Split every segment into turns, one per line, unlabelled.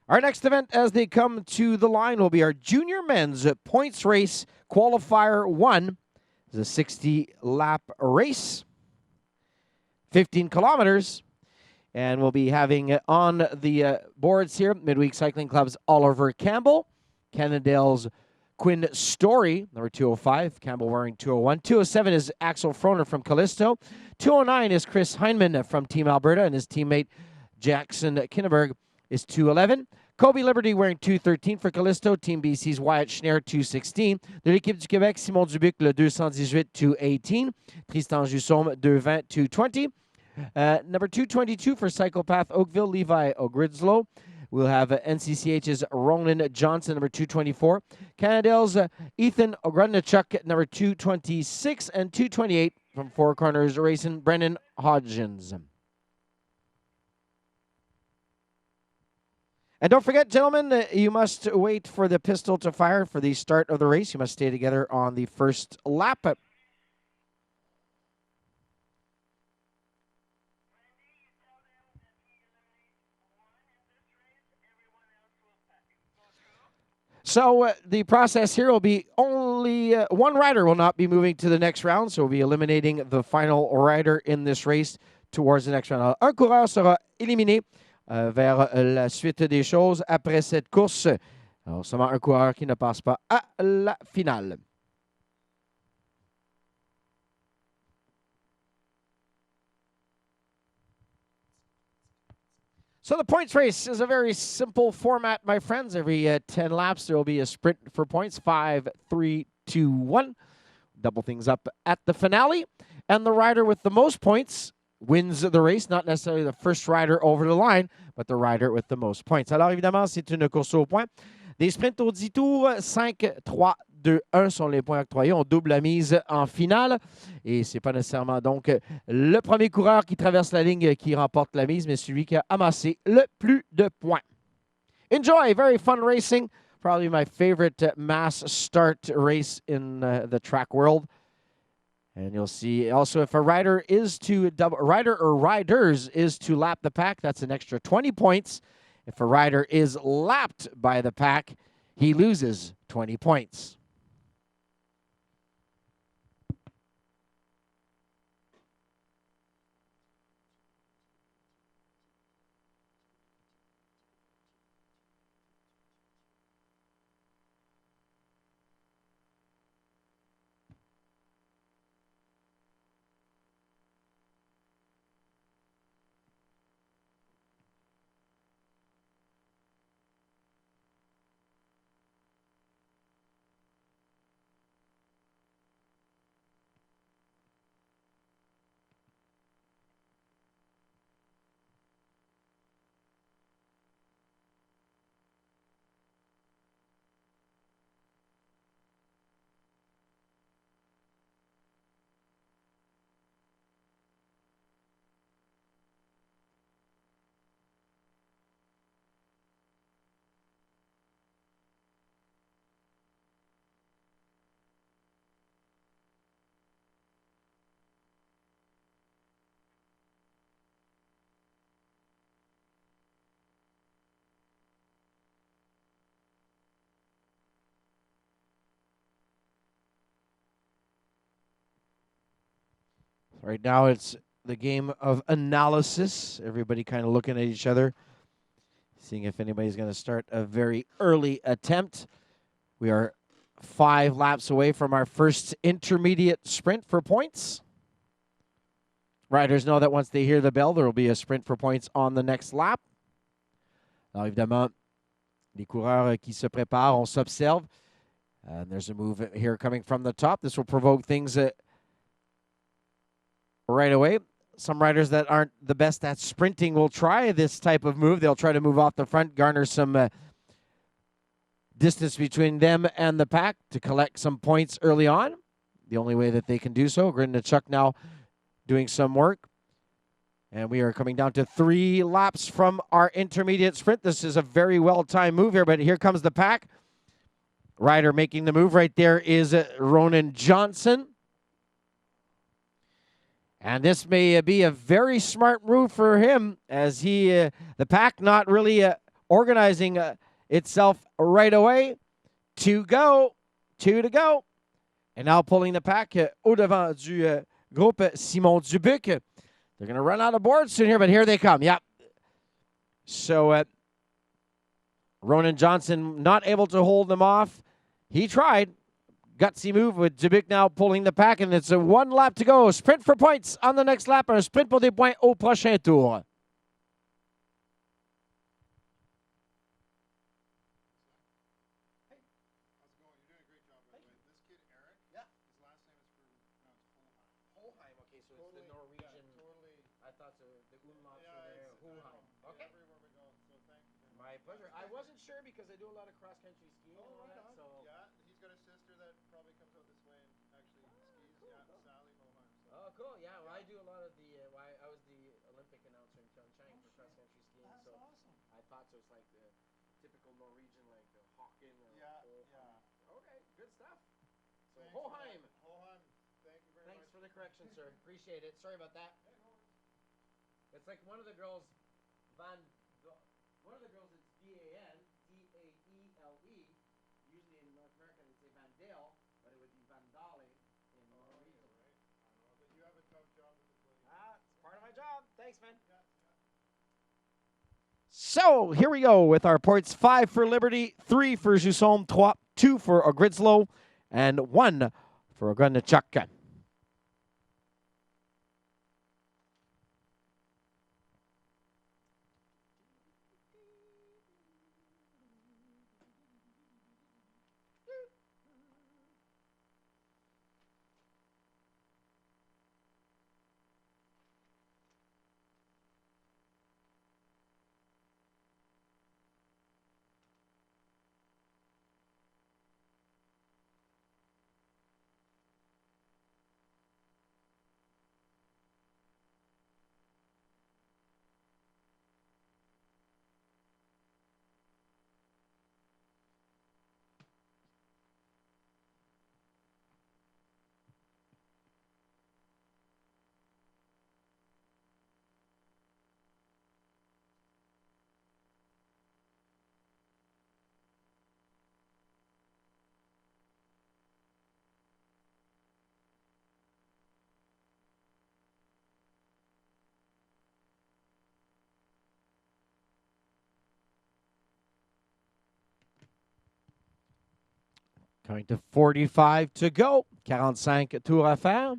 Our next event as they come to the line will be our junior men's points race qualifier 1. It's a 60-lap race, 15 kilometers. And we'll be having on the boards here, Midweek Cycling Club's Oliver Campbell, Cannondale's Quinn Story, number 205, Campbell wearing 201. 207 is Axel Froner from Kallisto. 209 is Chris Heineman from Team Alberta, and his teammate Jackson Kinneberg is 211. Kobe Liberty wearing 213 for Kallisto. Team BC's Wyatt Schneer, 216. De l'équipe du Québec, Simon Dubuc, le 218, 218. Tristan Jussaume, 220, 220. Number 222 for Psychopath Oakville, Levi O'Gridslow. We'll have NCCH's Ronan Johnson, number 224. Cannondale's Ethan Ogrodnichuk, number 226. And 228 from Four Corners Racing, Brennan Hodgins. And don't forget, gentlemen, you must wait for the pistol to fire for the start of the race. You must stay together on the first lap. So the process here will be only one rider will not be moving to the next round. So we'll be eliminating the final rider in this race towards the next round. Alors, un coureur sera éliminé vers la suite des choses après cette course. Alors, seulement un coureur qui ne passe pas à la finale. So the points race is a very simple format, my friends. Every 10 laps, there will be a sprint for points. 5, 3, 2, 1. Double things up at the finale. And the rider with the most points wins the race. Not necessarily the first rider over the line, but the rider with the most points. Alors, évidemment, c'est une course au point. Des sprints au 10 tours, 5, 3, 2, 1 sont les points octroyés. On double la mise en finale. Et ce n'est pas nécessairement donc le premier coureur qui traverse la ligne qui remporte la mise, mais celui qui a amassé le plus de points. Enjoy, very fun racing. Probably my favorite mass start race in the track world. And you'll see also if a rider is to rider or riders is to lap the pack, that's an extra 20 points. If a rider is lapped by the pack, he loses 20 points. Right now, it's the game of analysis. Everybody kind of looking at each other, seeing if anybody's going to start a very early attempt. We are 5 laps away from our first intermediate sprint for points. Riders know that once they hear the bell, there will be a sprint for points on the next lap. Alors, évidemment, les coureurs qui se préparent, on s'observe. And there's a move here coming from the top. This will provoke things right away. Some riders that aren't the best at sprinting will try this type of move. They'll try to move off the front, garner some distance between them and the pack to collect some points early on. The only way that they can do so. Ogrodnichuk now doing some work. And we are coming down to 3 laps from our intermediate sprint. This is a very well-timed move here, but here comes the pack. Rider making the move right there is Ronan Johnson. And this may be a very smart move for him as the pack not really organizing itself right away. Two to go. And now pulling the pack au devant du groupe Simon Dubuc. They're going to run out of boards soon here, but here they come. Yep. So Ronan Johnson not able to hold them off. He tried. Gutsy move with Dubuc now pulling the pack, and it's a 1 lap to go. Sprint for points on the next lap. Un sprint pour des points au prochain tour.
My pleasure. I wasn't sure because I do a lot of cross-country skiing and all that, so...
Yeah, he's got a sister that probably comes out this way and actually skis.
Cool,
yeah,
cool.
Sally Mohan. So.
Oh, cool. Yeah, well, I do a lot of the... I was the Olympic announcer in Pyeongchang for cross-country skiing,
That's
so
awesome.
I thought so. It's like the typical Norwegian, like Håken or Hoheim. Okay, good stuff. So Hoheim.
Hoheim, thank you very
Thanks
much.
for the correction, sir. Appreciate it. Sorry about that. It's like one of the girls, one of the girls, it's Van, Daele. Usually in North America, they'd say Van Dale, but it would be Van Dale in Norwegian.
Yeah, right. I know, but you have a tough job with the footy.
It's part of my job. Thanks, man.
Yeah, yeah.
So here we go with our points. 5 for Liberty, 3 for Jusson, 2 for Ogridslow, and 1 for Ogrenachuk. Going to 45 to go. 45 tours à faire.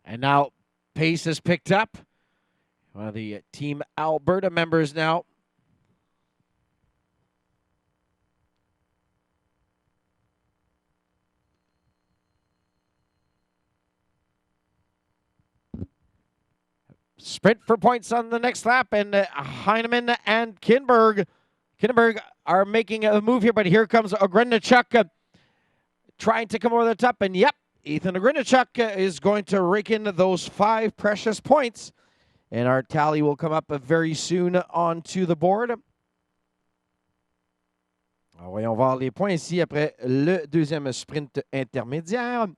And now pace has picked up. One of the Team Alberta members now. Sprint for points on the next lap, and Heinemann and Kinberg are making a move here, but here comes Ogrenachuk trying to come over the top, and yep, Ethan Ogrenachuk is going to rake in those 5 precious points, and our tally will come up very soon onto the board. Alors, voyons voir les points ici après le deuxième sprint intermédiaire.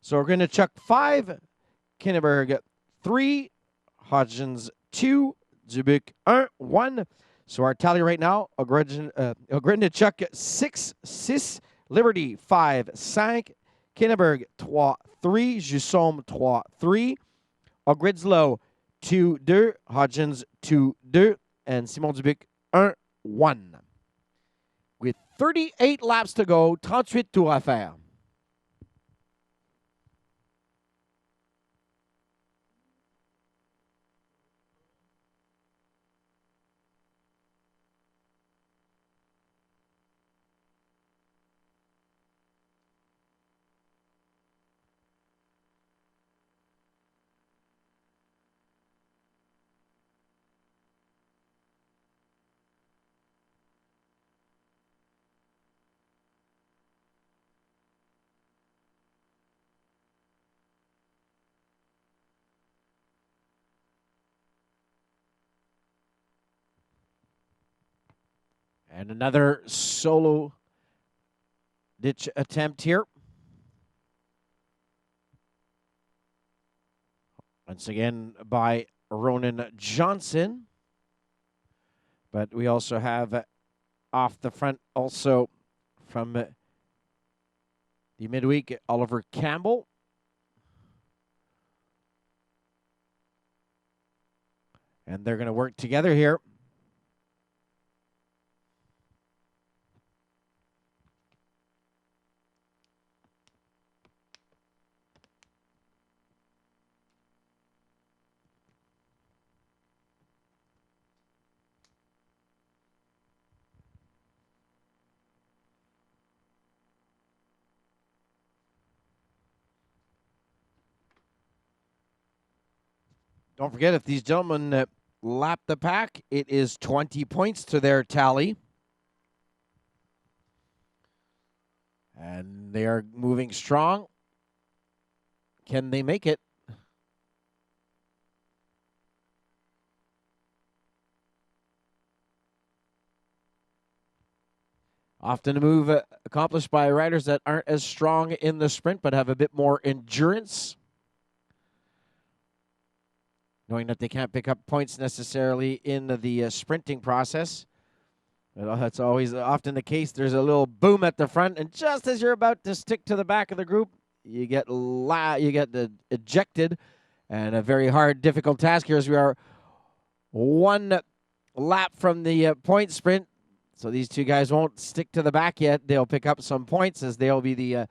So Ogrenachuk 5, Kinberg 3, Hodgins 2, Dubuc 1, So our tally right now, Ogrinchuk 6-6, Liberty 5-5, Kinneberg 3-3, Jussom 3-3, Ogridslow 2-2, Hodgins 2-2, and Simon Dubuc 1-1. With 38 laps to go, 38 tours à faire. And another solo ditch attempt here. Once again by Ronan Johnson. But we also have off the front also from the midweek, Oliver Campbell. And they're going to work together here. Don't forget, if these gentlemen lap the pack, it is 20 points to their tally. And they are moving strong. Can they make it? Often a move accomplished by riders that aren't as strong in the sprint but have a bit more endurance. Knowing that they can't pick up points necessarily in the sprinting process. That's always often the case. There's a little boom at the front, and just as you're about to stick to the back of the group, you get ejected, and a very hard, difficult task here as we are one lap from the point sprint. So these two guys won't stick to the back yet. They'll pick up some points as they'll be the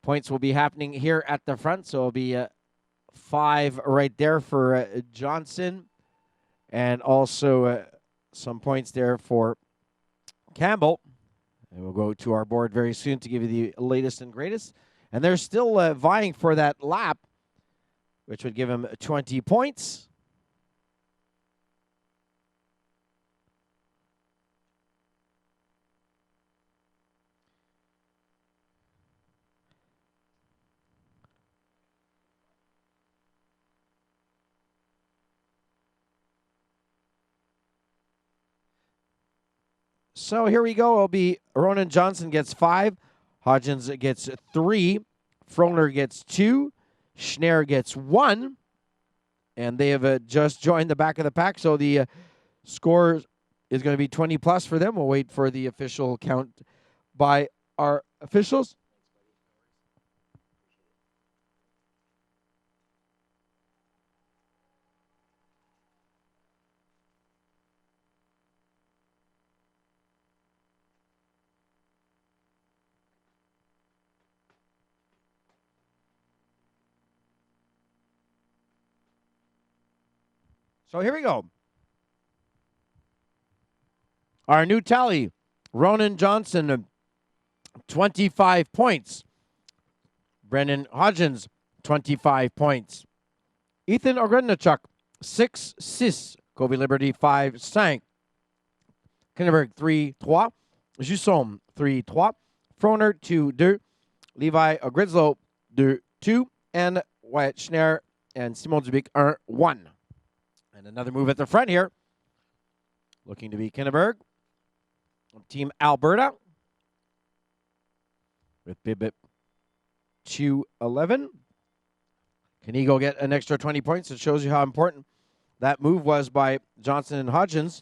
points will be happening here at the front. So it'll be 5 right there for Johnson, and also some points there for Campbell. And we'll go to our board very soon to give you the latest and greatest. And they're still vying for that lap, which would give them 20 points. So here we go. It'll be Ronan Johnson gets 5. Hodgins gets 3. Frohner gets 2. Schneier gets 1. And they have just joined the back of the pack. So the score is going to be 20 plus for them. We'll wait for the official count by our officials. So here we go. Our new tally, Ronan Johnson, 25 points. Brennan Hodgins, 25 points. Ethan Ogrinchuk, 6-6. Kobe Liberty, 5-5. Kinneberg, 3-3. Jussom, 3-3. Frohner, 2-2. Levi Ogridslow, 2-2. And Wyatt Schneier and Simon Dubuc, 1. And another move at the front here. Looking to be Kinneberg. Team Alberta. With Bibip 211. Can he go get an extra 20 points? It shows you how important That move was by Johnson and Hodgins.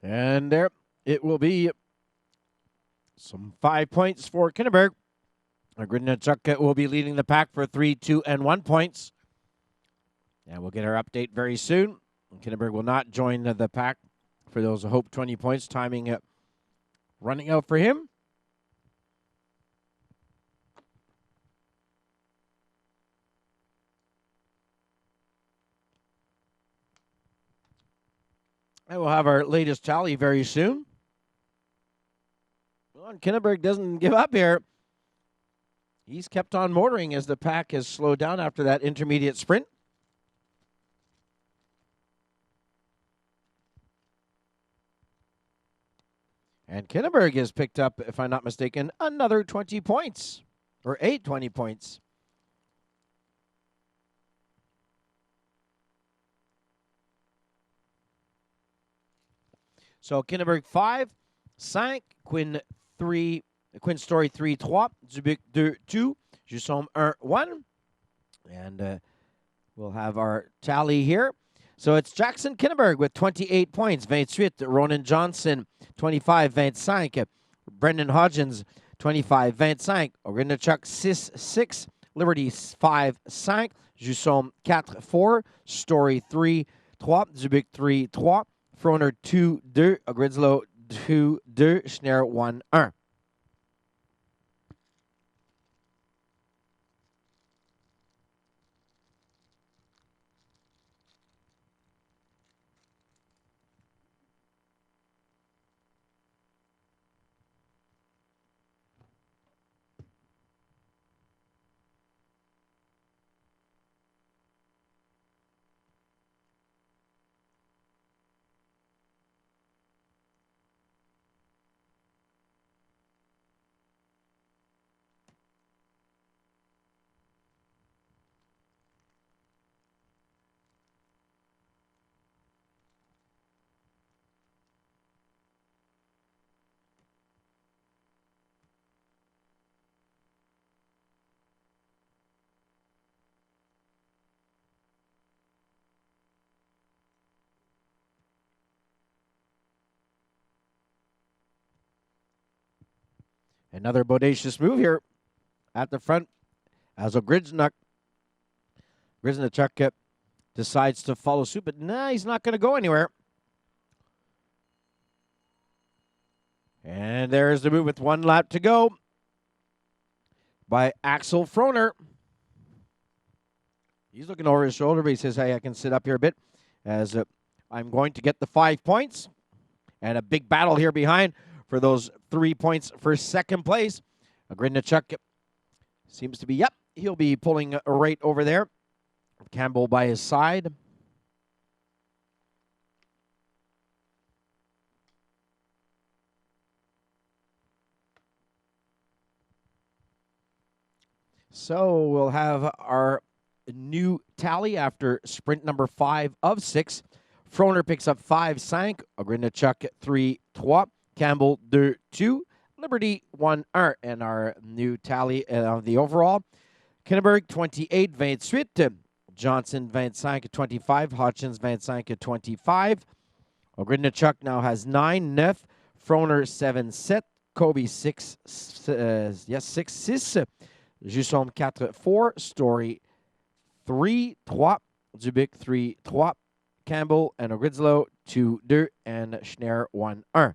And there it will be. Some 5 points for Kinneberg. Gridnachuk will be leading the pack for 3, 2, and 1 points. And we'll get our update very soon. Kinneberg will not join the pack for those Hope 20 points. Timing running out for him. And we'll have our latest tally very soon. Well, Kinneberg doesn't give up here. He's kept on motoring as the pack has slowed down after that intermediate sprint. And Kinneberg has picked up, if I'm not mistaken, another 20 points. Or 20 points. So Kinneberg 5, 5, Quinn 3, Quinn Story 3, 3, Dubuc 2, 2, Jussom 1. And we'll have our tally here. So it's Jackson Kinneberg with 28 points, 28. Ronan Johnson, 25, 25. Brendan Hodgins, 25, 25. Gridnachuk 6, 6. Liberty 5, 5. Jussom 4, 4. Story 3, 3. Dubuc 3, 3. Froner 2, 2. Gridslow 2, 2. Schneier 1, 1. Another bodacious move here at the front as a Gridnachuk decides to follow suit, but nah, he's not going to go anywhere. And there's the move with 1 lap to go by Axel Froner. He's looking over his shoulder, but he says, hey, I can sit up here a bit as I'm going to get the 5 points. And a big battle here behind for those 3 points for second place. Gridnachuk seems to be, yep, he'll be pulling right over there. Campbell by his side. So we'll have our new tally after sprint number 5 of 6. Froner picks up 5, 5. Gridnachuk 3, 3. Campbell 2, 2. Liberty 1, 1. And our new tally of the overall. Kinneberg 28, 28. Johnson 25, 25. Hodgins 25, 25. Gridnachuk now has 9, 9. Froner 7, 7. Kobe 6, 6, 6. Jussom 4, 4. Story 3, 3. Dubuc 3, 3. Campbell and Oridzlo 2-2 and Schneer 1-1.
I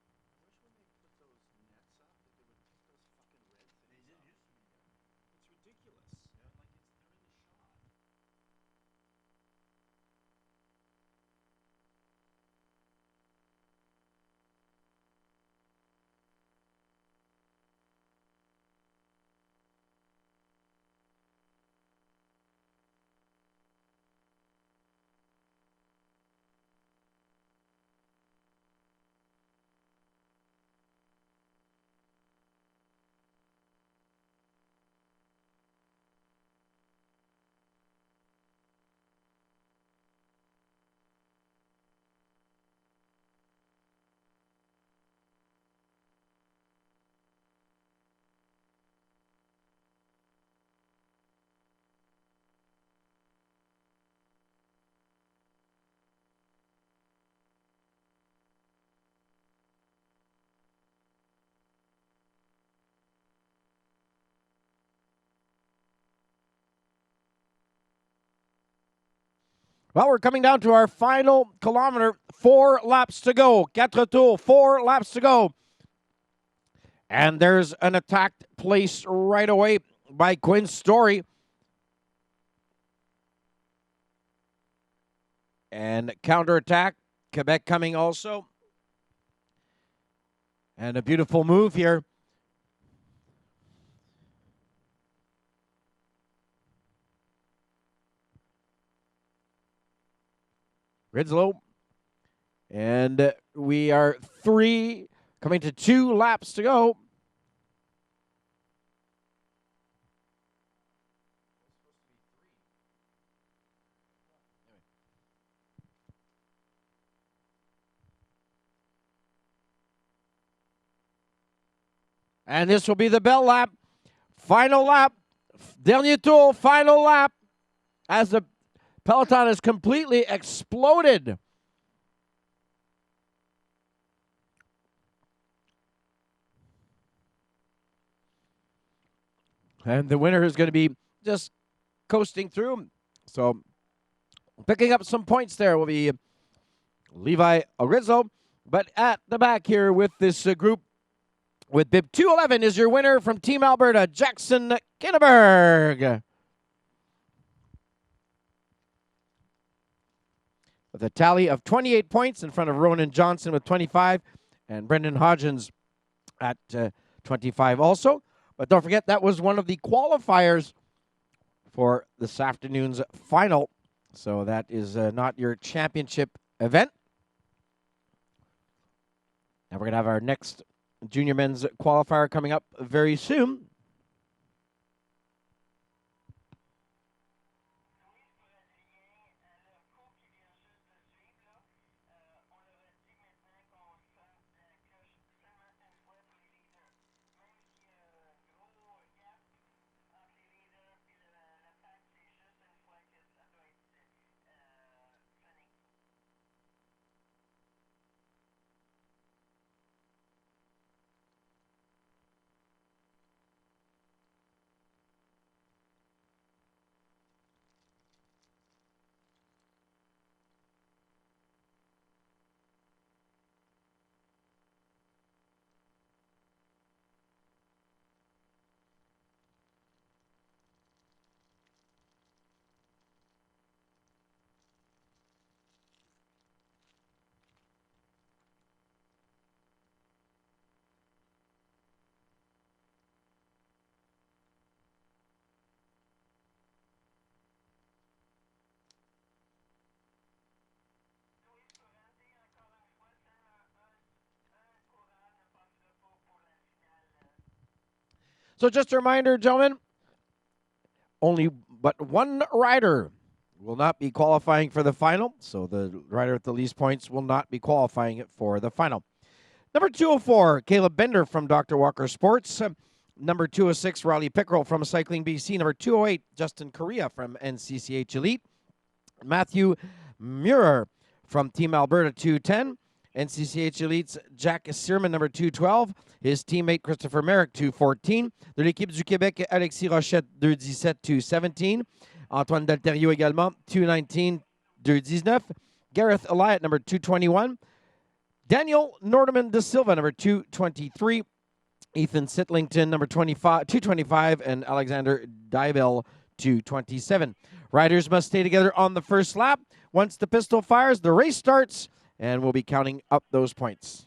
wish when they put those nets up that they would pick those fucking red things up. They did used to be there. It's ridiculous. Yeah. Like they're in the shot.
Well, we're coming down to our final kilometer. 4 laps to go. 4 tours, 4 laps to go. And there's an attack placed right away by Quinn Story. And counterattack. Quebec coming also. And a beautiful move here. Ridslow. And we are 3 coming to 2 laps to go. And this will be the bell lap. Final lap. Dernier tour, final lap. As the peloton has completely exploded. And the winner is going to be just coasting through. So picking up some points there will be Levi Orizo. But at the back here with this group, with bib 211 is your winner from Team Alberta, Jackson Kinneberg. With a tally of 28 points in front of Ronan Johnson with 25 and Brendan Hodgins at 25 also. But don't forget, that was one of the qualifiers for this afternoon's final. So that is not your championship event. Now we're going to have our next junior men's qualifier coming up very soon. So just a reminder, gentlemen, only but one rider will not be qualifying for the final. So the rider with the least points will not be qualifying for the final. Number 204, Caleb Bender from Dr. Walker Sports. Number 206, Riley Pickerel from Cycling BC. Number 208, Justin Correa from NCCH Elite. Matthew Muir from Team Alberta 210. NCCH Elite's Jack Searman, number 212. His teammate Christopher Merrick, 214. De l'équipe du Québec, Alexis Rochette, 217, 217. Antoine Dalterio également, 219, 219. Gareth Eliot, number 221. Daniel Nordeman da Silva, number 223. Ethan Sitlington, number 225. And Alexander Dybel, 227. Riders must stay together on the first lap. Once the pistol fires, the race starts, and we'll be counting up those points.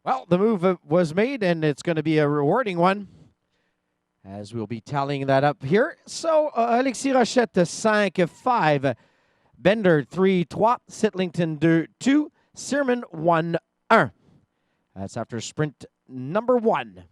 Well, the move was made, and it's going to be a rewarding one, as we'll be tallying that up here. So, Alexis Rochette, 5-5. Bender, 3-3. Sitlington, 2-2. Searman, 1-1. That's after sprint number 1.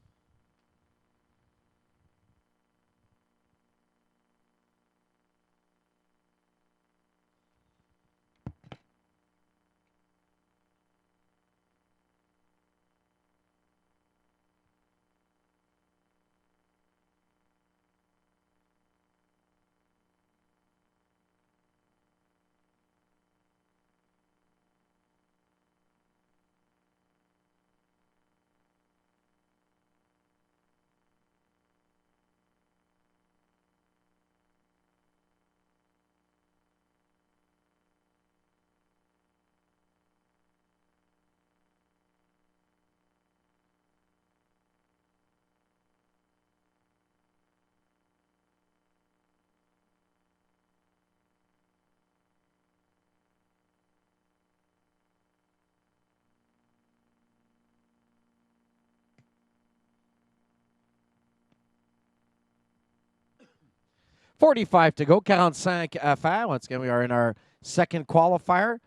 $45 to go, 45 à faire. Once again, we are in our second qualifier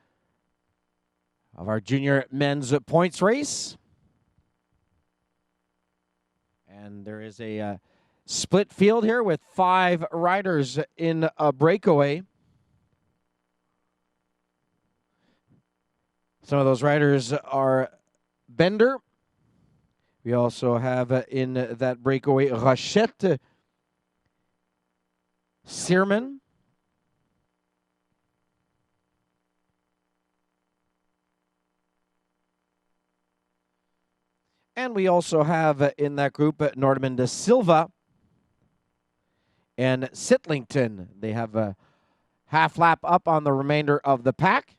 of our junior men's points race. And there is a split field here with 5 riders in a breakaway. Some of those riders are Bender. We also have in that breakaway Rochette, Searman, and we also have in that group Norman da Silva and Sitlington. They have a half lap up on the remainder of the pack.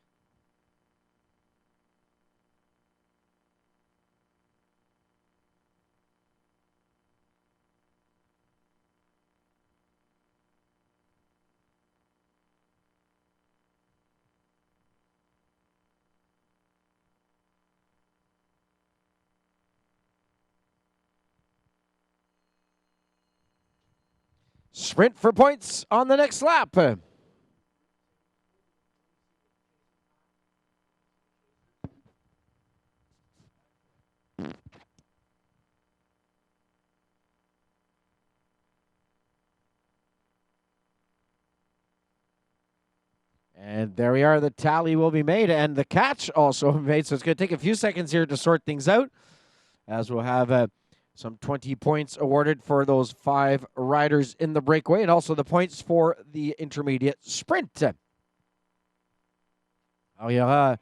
Sprint for points on the next lap. And there we are. The tally will be made, and the catch also made. So it's going to take a few seconds here to sort things out, as we'll have some 20 points awarded for those 5 riders in the breakaway, and also the points for the intermediate sprint. Alors, il y aura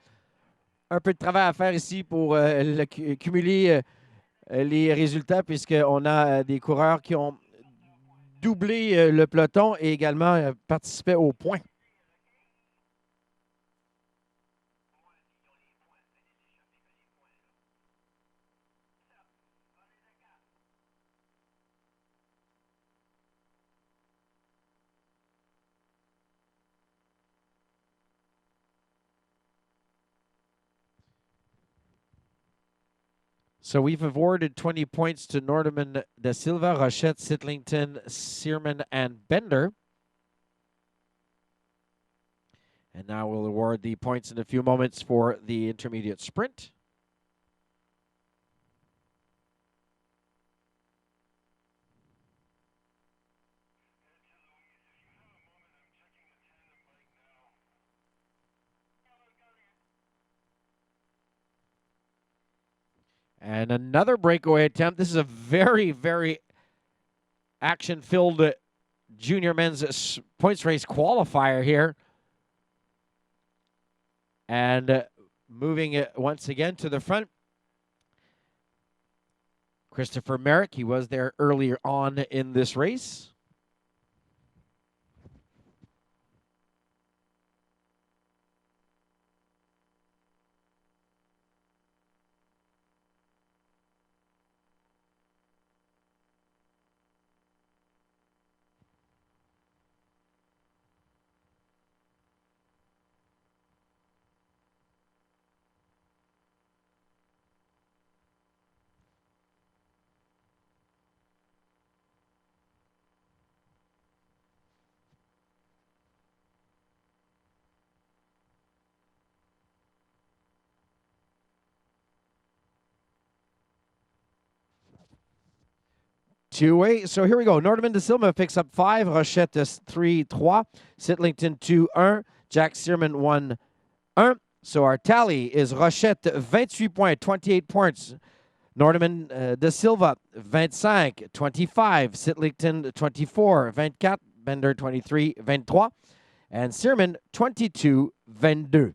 un peu de travail à faire ici pour cumuler les résultats, puisqu'on a des coureurs qui ont doublé le peloton et également participé aux points. So we've awarded 20 points to Norman da Silva, Rochette, Sitlington, Searman, and Bender. And now we'll award the points in a few moments for the intermediate sprint. And another breakaway attempt. This is a very, very action-filled junior men's points race qualifier here. And moving it once again to the front, Christopher Merrick. He was there earlier on in this race. two-way. So here we go. Nordeman de Silva picks up 5. Rochette 3-3. Sitlington 2-1. Jack Searman 1-1. So our tally is Rochette 28 points, 28 points. Nordeman de Silva 25, 25. Sitlington 24, 24. Bender 23, 23. And Searman 22, 22.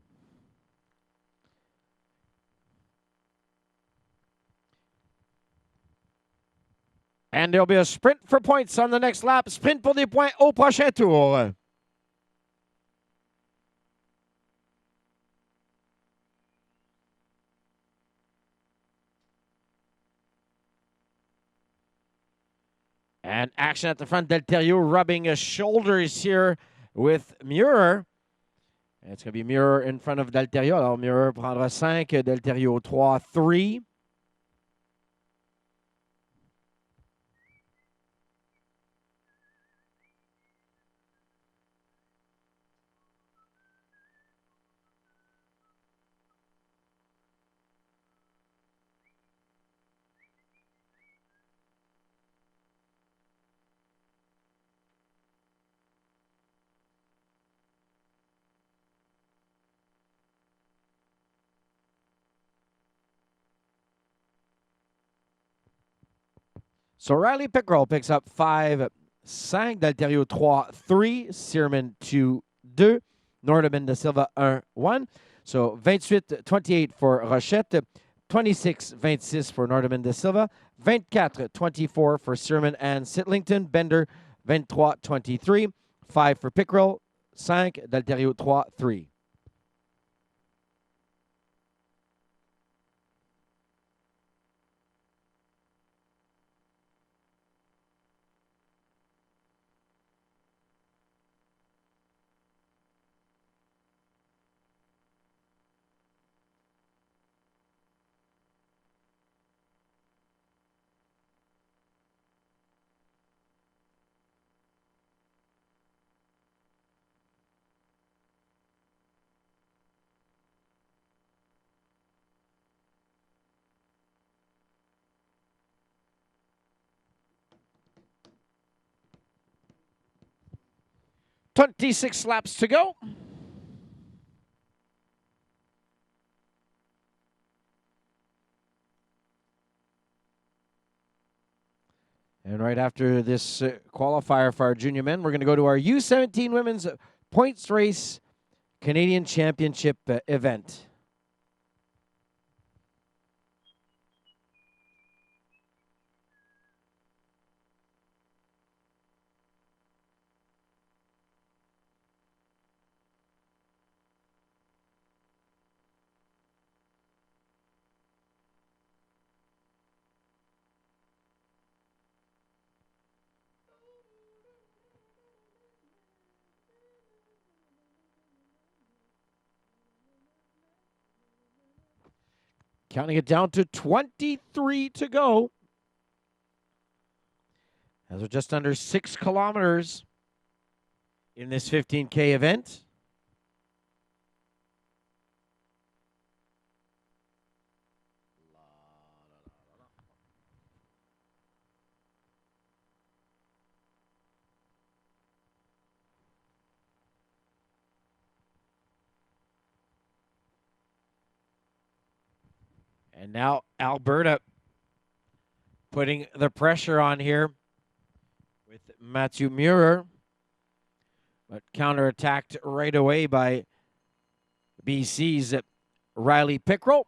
And there'll be a sprint for points on the next lap. Sprint pour des points au prochain tour. And action at the front. Delterio rubbing his shoulders here with Muir. It's going to be Muir in front of Delterio. Alors, Muir prendra 5, Delterio 3, 3. So Riley Pickrell picks up 5, 5. Delterio 3, 3. Searman 2, 2. Nordeman de Silva 1, 1. So 28, 28 for Rochette. 26, 26 for Nordeman de Silva. 24, 24 for Searman and Sitlington. Bender 23, 23. 5 for Pickrell. 5. Delterio 3, 3. "26 laps to go. And right after this qualifier for our junior men, we're going to go to our U17 women's points race Canadian Championship event. Counting it down to 23 to go. As we're just under 6 kilometers in this 15K event. And now Alberta putting the pressure on here with Matthew Muir, but counterattacked right away by BC's Riley Pickrell.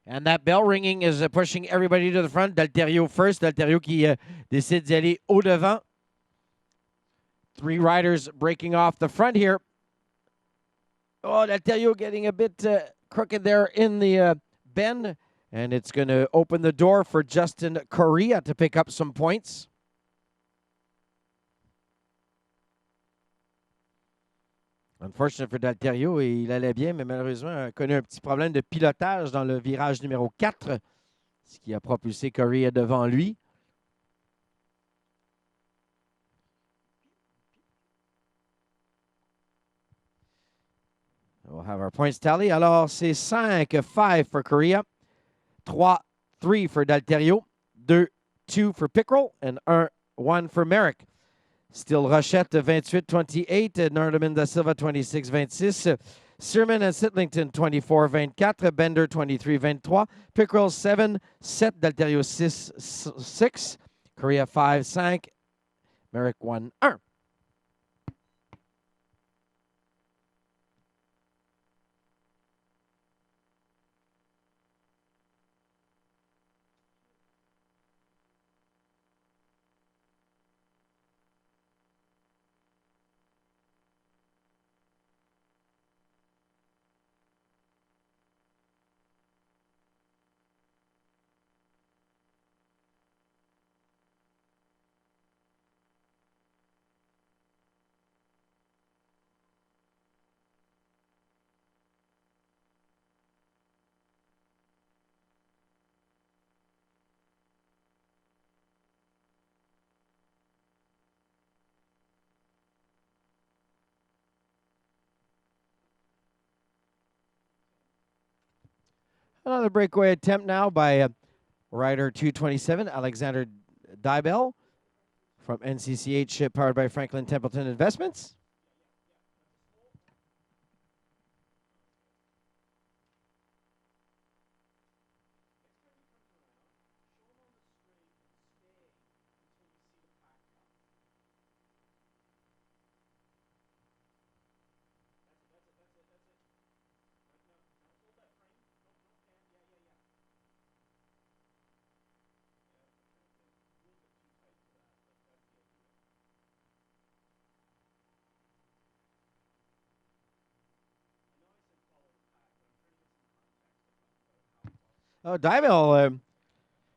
And that bell ringing is pushing everybody to the front. Delterio first. Delterio qui décide d'y aller au-devant. 3 riders breaking off the front here. Oh, Delterio getting a bit crooked there in the bend. And it's going to open the door for Justin Correa to pick up some points. Unfortunate for Delterio, il allait bien, mais malheureusement, a connu un petit problème de pilotage dans le virage numéro 4, ce qui a propulsé Correa devant lui. We'll have our points tally. Alors, c'est 5, 5 for Correa, 3, 3 for Delterio, 2, 2 for Pickrell, and 1 for Merrick. Still Rochette 28-28, Nordeman da Silva 26-26, Searman and Sitlington 24-24, Bender 23-23, Pickrell 7, D'Alterio 6, Correa 5-5, Merrick 1-1. Another breakaway attempt now by rider 227, Alexander Dybel from NCCH, powered by Franklin Templeton Investments. Oh, Dybel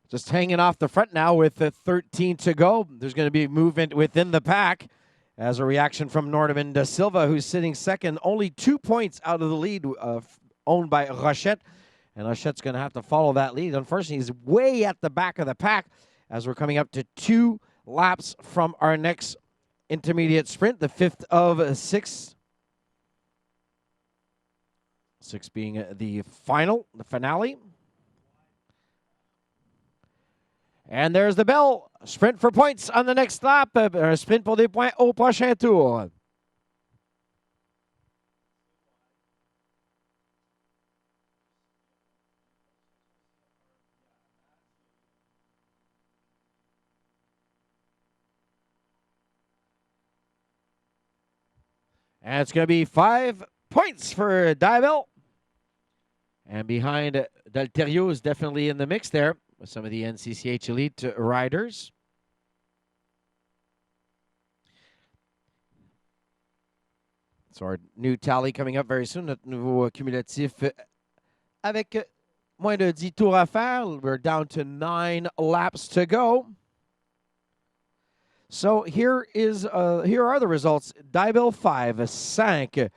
just hanging off the front now with 13 to go. There's going to be movement within the pack as a reaction from Nordeman da Silva, who's sitting second, only 2 points out of the lead, owned by Rochette. And Rochette's going to have to follow that lead. Unfortunately, he's way at the back of the pack as we're coming up to 2 laps from our next intermediate sprint, the 5th of 6. 6 being the finale. And there's the bell. Sprint for points on the next lap. Sprint pour des points au prochain tour. And it's going to be 5 points for Dybel. And behind D'Alterio is definitely in the mix there with some of the NCCH Elite riders. So our new tally coming up very soon. Notre nouveau cumulatif avec moins de 10 tours à faire. We're down to 9 laps to go. So here are the results. Dybel 5, 5.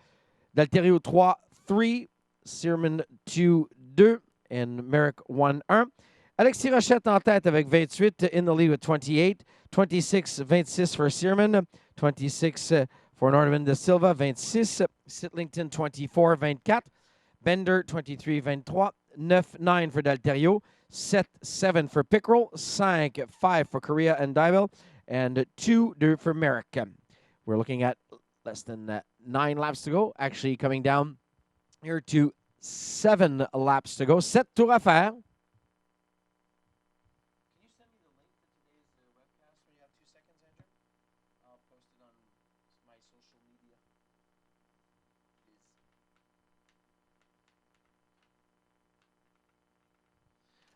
D'Alterio 3, 3. Searman 2, 2. And Merrick 1, 1. Alexis Rochette en tête avec 28, in the lead with 28. 26, 26 for Searman. 26 for Nordeman da Silva, 26. Sitlington 24, 24. Bender 23, 23. 9, 9 for D'Alterio. 7, 7 for Pickrell. 5, 5 for Correa and Dybel. And 2, 2 for Merrick. We're looking at less than 9 laps to go. Actually coming down here to 7 laps to go. 7 tours à faire.
Can you send me the link to today's webcast when you have 2 seconds, Andrew? I'll post it on my social media.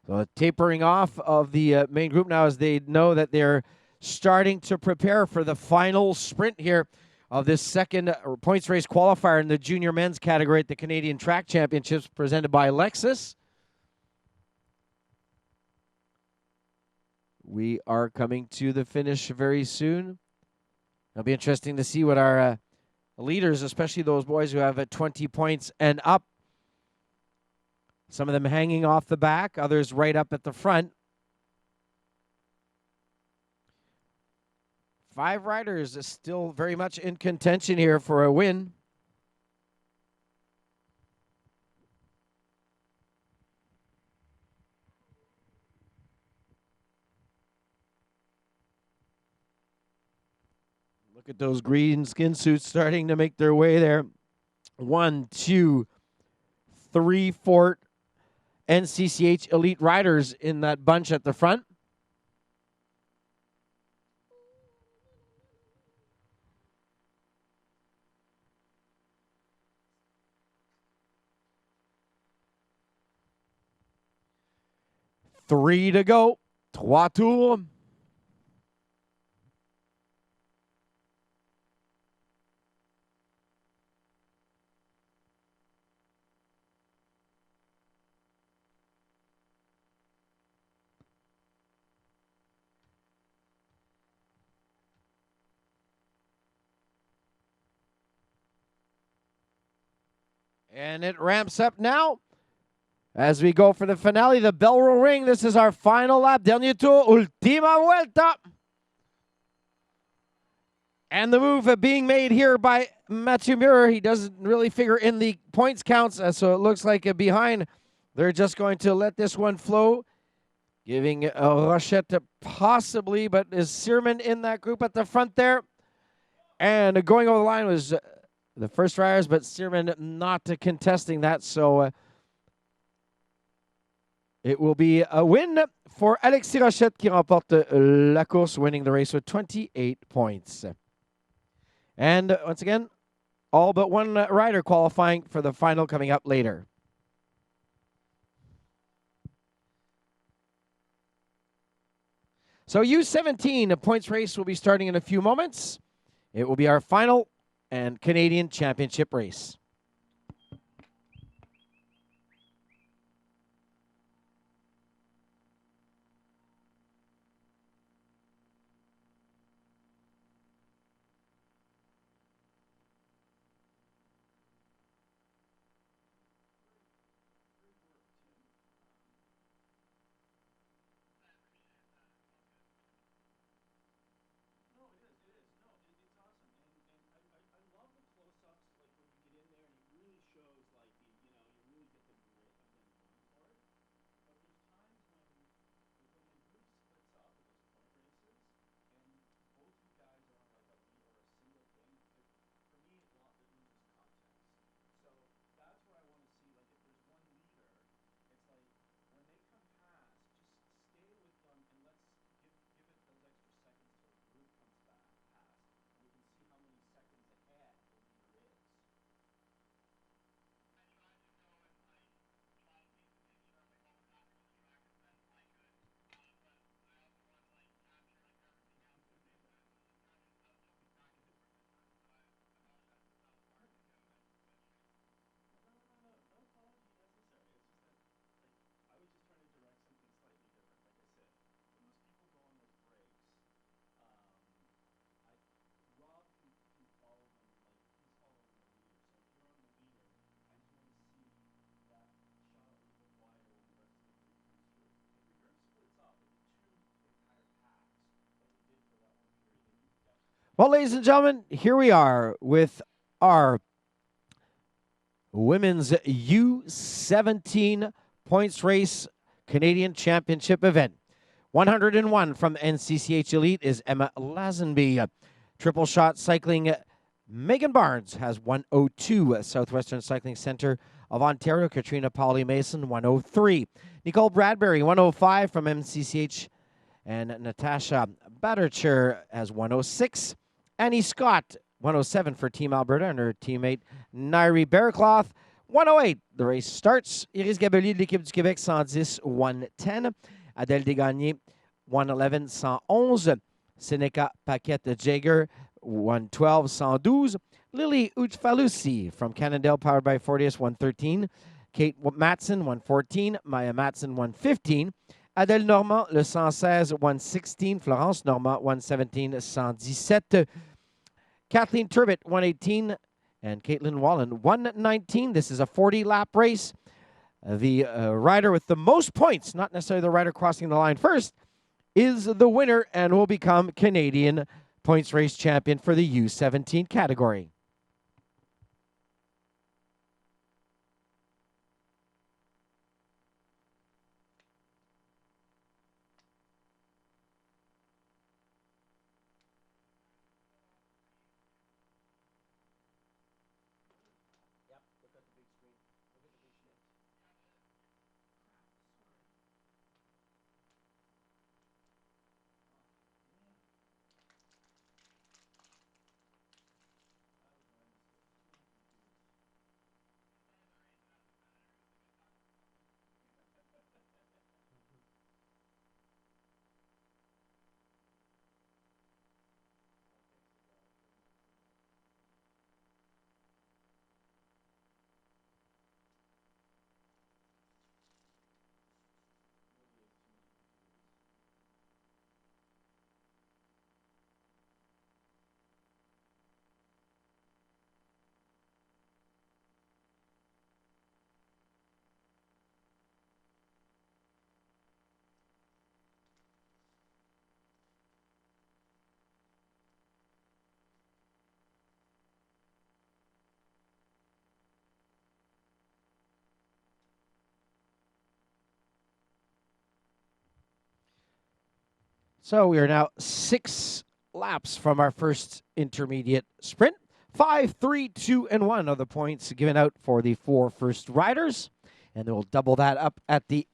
So tapering off of the main group now as they know that they're starting to prepare for the final sprint here of this second points race qualifier in the junior men's category at the Canadian Track Championships presented by Lexus. We are coming to the finish very soon. It'll be interesting to see what our leaders, especially those boys who have 20 points and up, some of them hanging off the back, others right up at the front. 5 riders is still very much in contention here for a win. Look at those green skin suits starting to make their way there. 1, 2, 3, 4 NCCH elite riders in that bunch at the front. Three to go. Trois tours. And it ramps up now. As we go for the finale, the bell will ring. This is our final lap. Dernier tour, última vuelta. And the move being made here by Mathieu Muir. He doesn't really figure in the points counts, so it looks like behind. They're just going to let this one flow, giving Rochette possibly, but is Searman in that group at the front there? And going over the line was the first riders, but Searman not contesting that, so it will be a win for Alexis Rochette qui remporte la course, winning the race with 28 points. And once again, all but one rider qualifying for the final coming up later. So U17, a points race will be starting in a few moments. It will be our final and Canadian Championship race. Well, ladies and gentlemen, here we are with our women's U17 points race Canadian Championship event. 101 from NCCH Elite is Emma Lazenby. Triple shot cycling, Megan Barnes has 102. Southwestern Cycling Center of Ontario, Katrina Pauli Mason, 103. Nicole Bradbury, 105 from MCCH. And Natasha Battercher has 106. Annie Scott, 107 for Team Alberta, and her teammate Nairi Bearcloth, 108. The race starts. Iris Gabelli de l'équipe du Québec, 110, 110. Adèle Desgagnés, 111, 111. Seneca Paquette Jager, 112, 112. Lily Uchfalusi from Cannondale, powered by Fortius, 113. Kate Matson, 114. Maya Matson, 115. Adèle Normand, le 116, 116. Florence Normand, 117, 117. Kathleen Turbot, 118. And Caitlin Wallen, 119. This is a 40-lap race. The rider with the most points, not necessarily the rider crossing the line first, is the winner and will become Canadian points race champion for the U17 category. So we are now 6 laps from our first intermediate sprint. 5, 3, 2, and 1 are the points given out for the 4 first riders. And then we'll double that up at the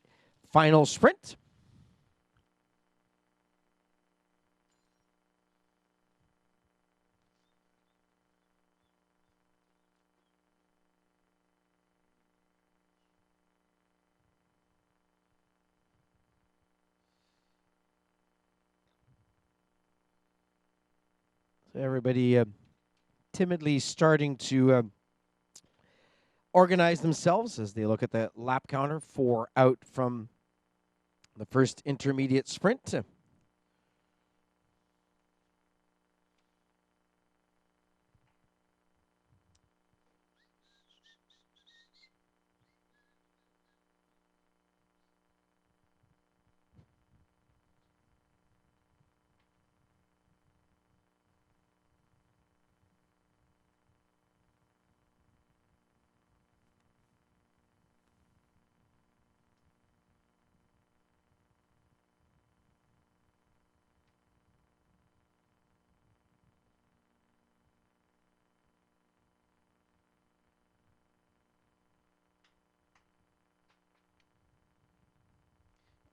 final sprint. So everybody timidly starting to organize themselves as they look at the lap counter. 4 out from the first intermediate sprint.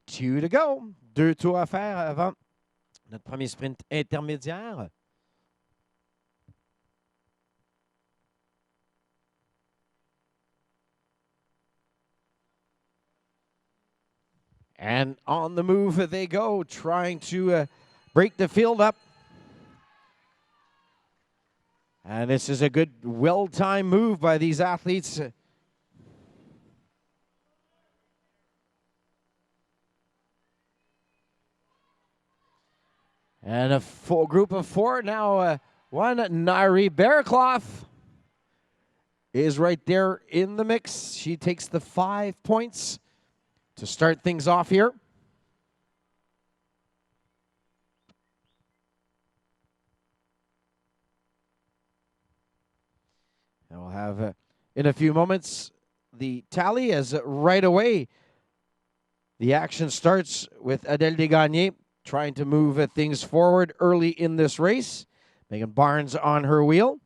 Two to go. 2 tours à faire avant notre premier sprint intermédiaire. And on the move they go, trying to break the field up. And this is a good, well-timed move by these athletes. And a full group of 4 now. One, Nairi Bearcloth is right there in the mix. She takes the 5 points to start things off here. And we'll have, in a few moments, the tally as right away the action starts with Adèle Desgagnés trying to move things forward early in this race. Megan Barnes on her wheel.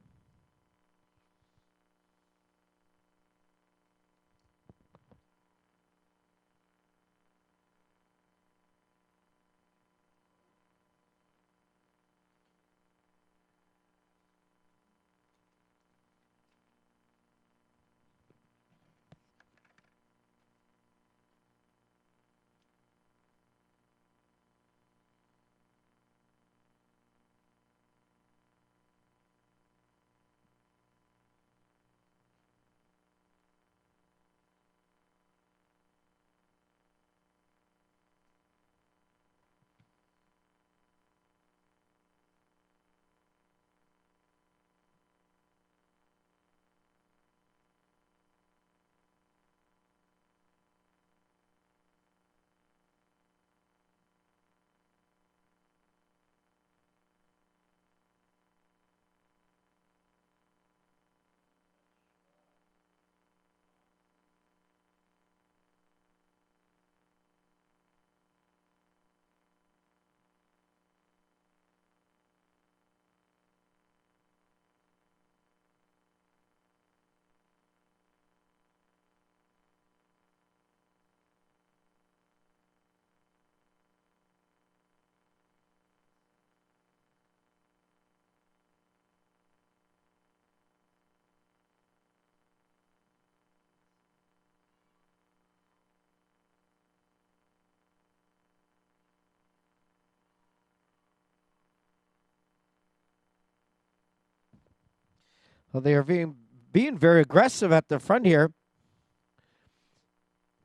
Well, they are being very aggressive at the front here.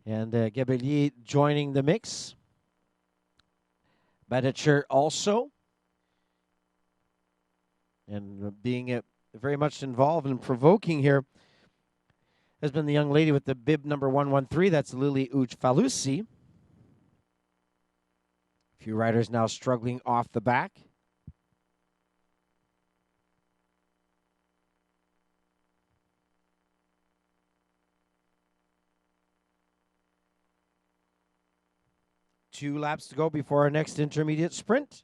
And Gabellier joining the mix. Badacher also. And being very much involved and provoking here has been the young lady with the bib number 113. That's Lily Uch-Falusi. A few riders now struggling off the back. 2 laps to go before our next intermediate sprint.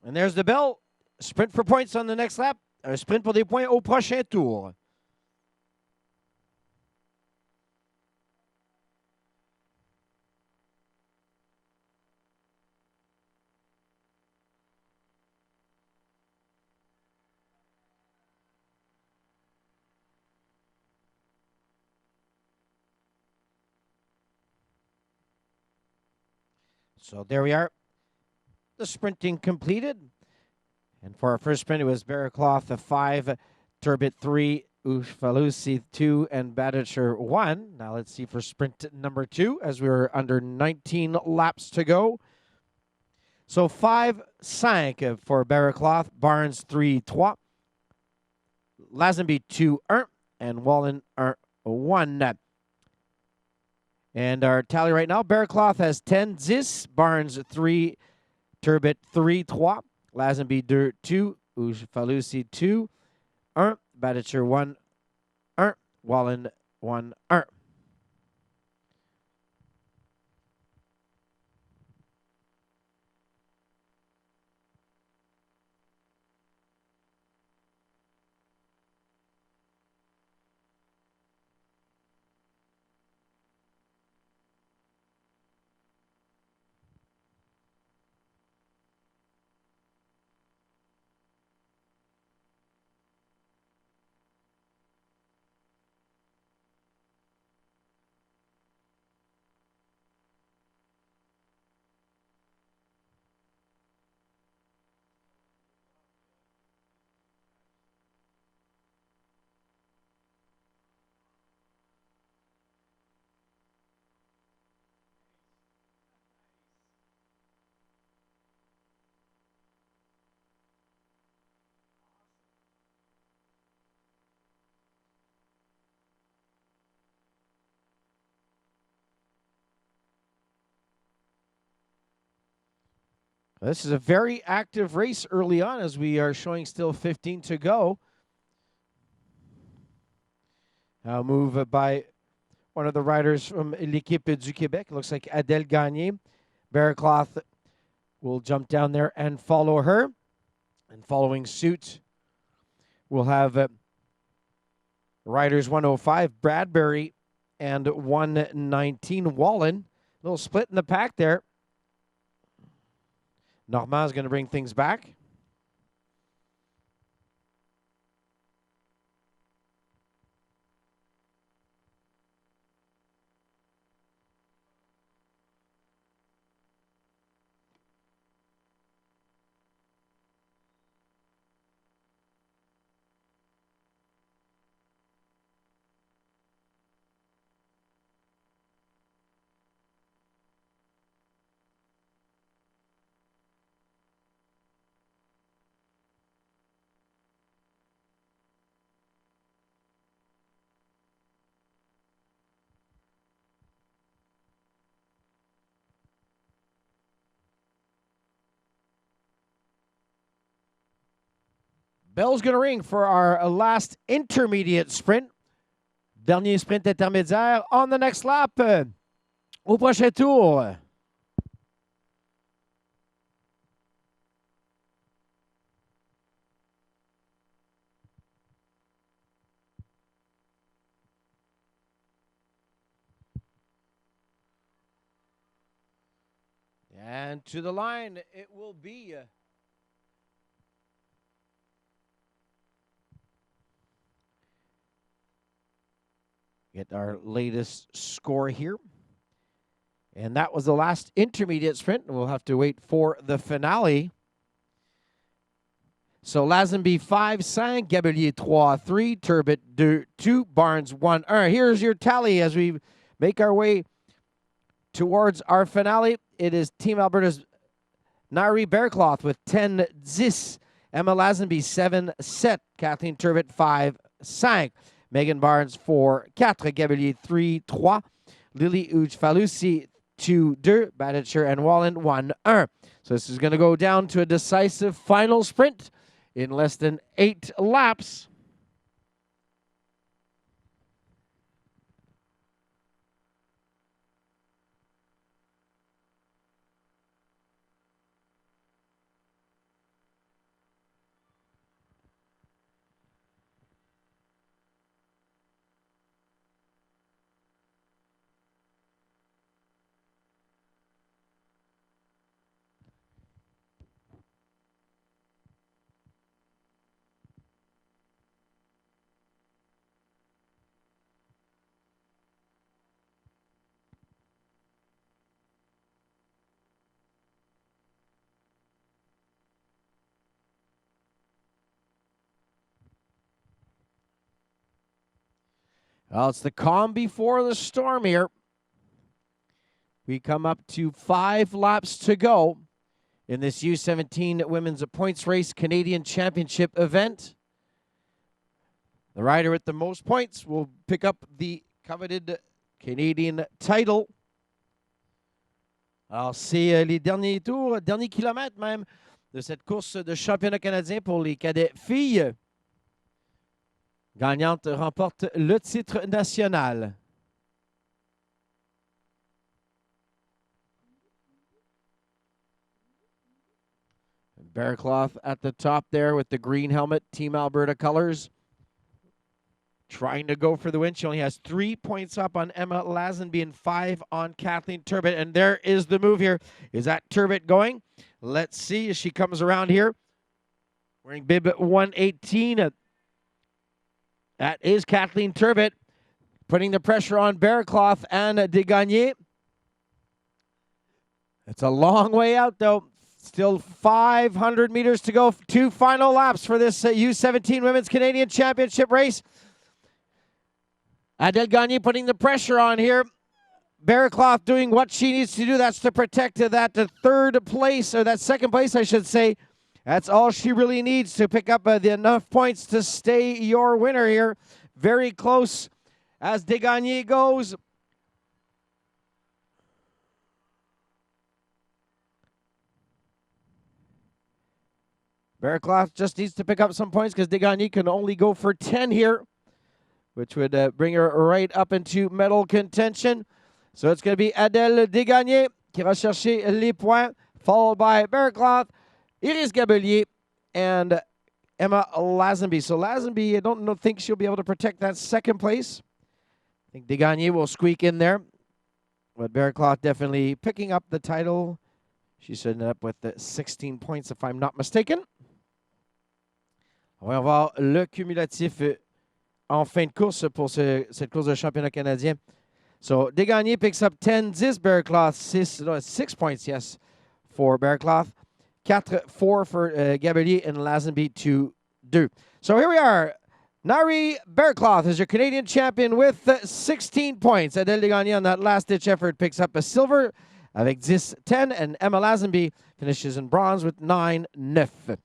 And there's the bell. Sprint for points on the next lap. Un sprint pour des points au prochain tour. So there we are. The sprinting completed. And for our first sprint, it was Bearcloth 5, Turbot 3, Ufalusi 2, and Badacher 1. Now let's see for sprint number 2 as we're under 19 laps to go. So 5-5 for Bearcloth, Barnes 3-3, Lazenby 2-1, and Wallen 1. And our tally right now, Bearcloth has 10-10, Barnes 3, Turbot 3-3, Lazenby 2, Ufalusi 2-1, Badacher 1-1, Wallen 1-1. This is a very active race early on as we are showing still 15 to go. A move by one of the riders from L'Équipe du Québec. It looks like Adèle Gagné. Bearcloth will jump down there and follow her. And following suit, we'll have riders 105, Bradbury, and 119, Wallen. A little split in the pack there. Normand's going to bring things back. Bell's going to ring for our last intermediate sprint. Dernier sprint intermédiaire on the next lap. Au prochain tour. And to the line, it will be get our latest score here. And that was the last intermediate sprint. We'll have to wait for the finale. So Lazenby 5-5, Gabelier 3-3, Turbot 2-2, Barnes 1-1. Here's your tally as we make our way towards our finale. It is Team Alberta's Nari Bearcloth with 10-10, Emma Lazenby 7-7, Kathleen Turbot 5-5, Megan Barnes 4-4, Gabelier 3-3, Lily Ujfalusi 2-2. Baditcher and Wallen 1-1. So this is going to go down to a decisive final sprint in less than 8 laps. Well, it's the calm before the storm here. We come up to 5 laps to go in this U17 Women's Points Race Canadian Championship event. The rider with the most points will pick up the coveted Canadian title. Alors, c'est les derniers tours, derniers kilomètres même de cette course de championnat canadien pour les cadets filles. Gagnante remporte le titre national. Bearcloth at the top there with the green helmet, Team Alberta colors. Trying to go for the win. She only has 3 points up on Emma Lazenby and 5 on Kathleen Turbot. And there is the move here. Is that Turbot going? Let's see as she comes around here. Wearing bib 118. That is Kathleen Turbot putting the pressure on Bearcloth and Desgagnés. It's a long way out, though. Still 500 meters to go. 2 final laps for this U17 Women's Canadian Championship race. Adèle Gagné putting the pressure on here. Bearcloth doing what she needs to do. That's to protect that third place, or that second place, I should say. That's all she really needs to pick up the enough points to stay your winner here. Very close as Desgagnés goes. Bearcloth just needs to pick up some points because Desgagnés can only go for 10 here, which would bring her right up into medal contention. So it's going to be Adèle Desgagnés qui va chercher les points, followed by Bearcloth, Iris Gabellier, and Emma Lazenby. So Lazenby, I don't think she'll be able to protect that second place. I think Desgagnés will squeak in there. But Bearcloth definitely picking up the title. She should end up with 16 points if I'm not mistaken. On va voir le cumulatif en fin de course pour cette course de championnat canadien. So Desgagnés picks up 10, 10 Bearcloth, 6 points, yes, for Bearcloth. 4 for Gabellier and Lazenby 2. So here we are. Nari Bearcloth is your Canadian champion with 16 points. Adèle Desgagnés on that last-ditch effort picks up a silver avec 10-10, and Emma Lazenby finishes in bronze with 9-9.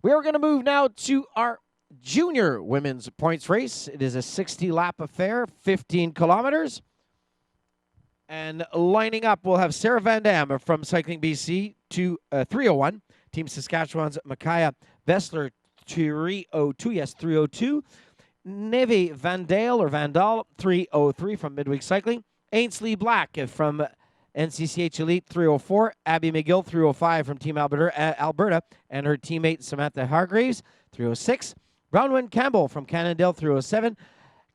We are going to move now to our junior women's points race. It is a 60-lap affair, 15 kilometers. And lining up, we'll have Sarah Van Dam from Cycling BC to 301. Team Saskatchewan's Micaiah Vessler 302. Yes, 302. Neve Vandale or Vandal 303 from Midweek Cycling. Ainsley Black from NCCH Elite 304. Abby McGill 305 from Team Alberta and her teammate Samantha Hargraves 306. Bronwyn Campbell from Cannondale 307.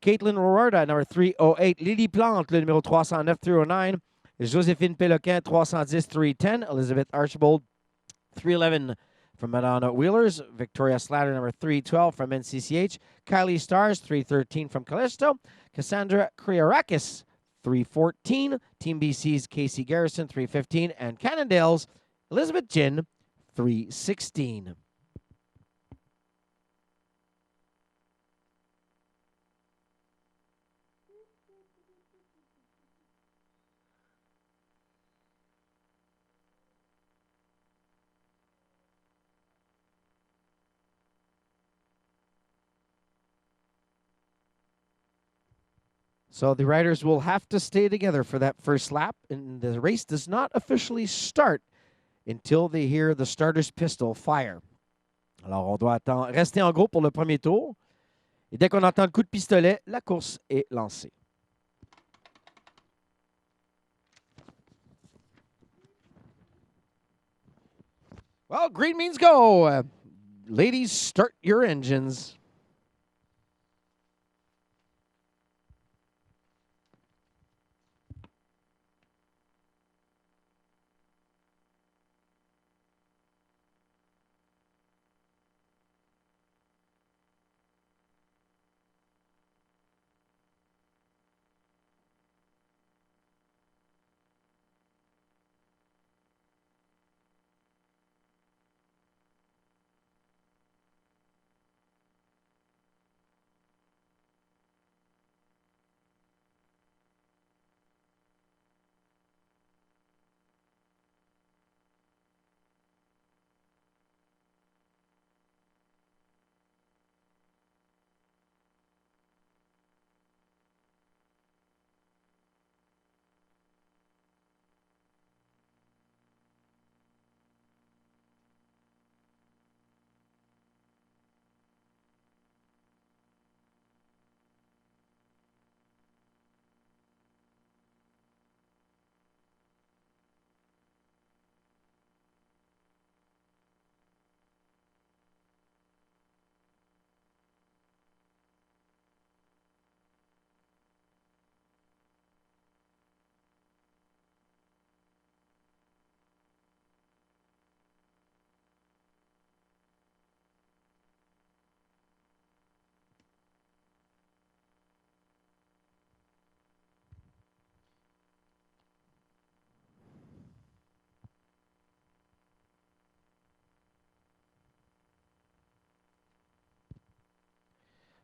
Caitlin Rorda, number 308. Lily Plante, le numéro 309, 309. Joséphine Péloquin, 310, 310. Elizabeth Archibald, 311 from Madonna Wheelers. Victoria Slatter, number 312 from NCCH. Kylie Stars, 313 from Kallisto. Cassandra Kriarakis, 314. Team BC's Casey Garrison, 315. And Cannondale's Elizabeth Jin, 316. So the riders will have to stay together for that first lap, and the race does not officially start until they hear the starter's pistol fire. Alors, on doit rester en groupe pour le premier tour. Et dès qu'on entend le coup de pistolet, la course est lancée. Well, green means go. Ladies, start your engines.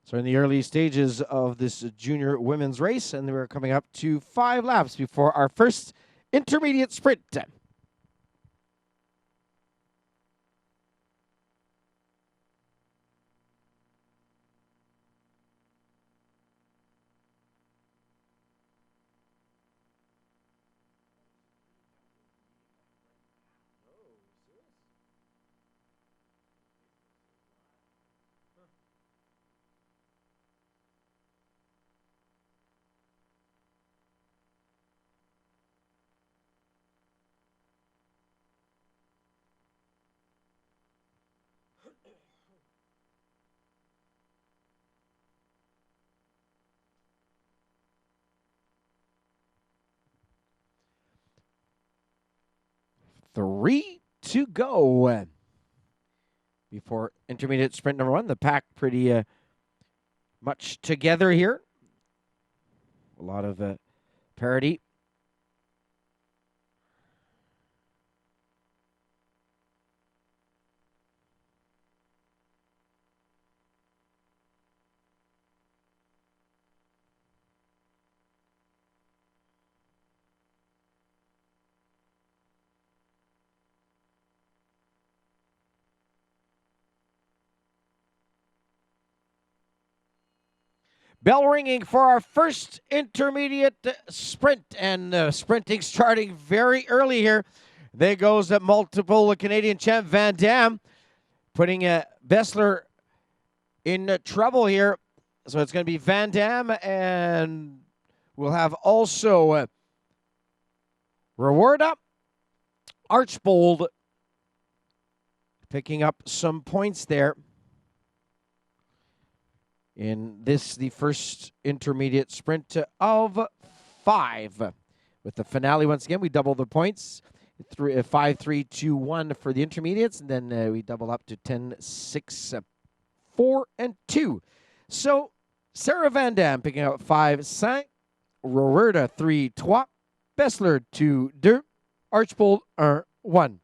So in the early stages of this junior women's race, and we're coming up to 5 laps before our first intermediate sprint. Three to go before intermediate sprint number 1. The pack pretty much together here. A lot of parity. Bell ringing for our first intermediate sprint, and sprinting starting very early here. There goes multiple Canadian champ Van Dam, putting Bessler in trouble here. So it's going to be Van Dam, and we'll have also Rewarda, Archbold picking up some points there. In this, the first intermediate sprint of 5. With the finale, once again, we double the points. 5, 3, 2, 1 for the intermediates, and then we double up to 10, 6, 4, and 2. So, Sarah Van Dam picking up 5, 5. Roberta 3, 3. Bessler 2, 2. Archbold 1, 1.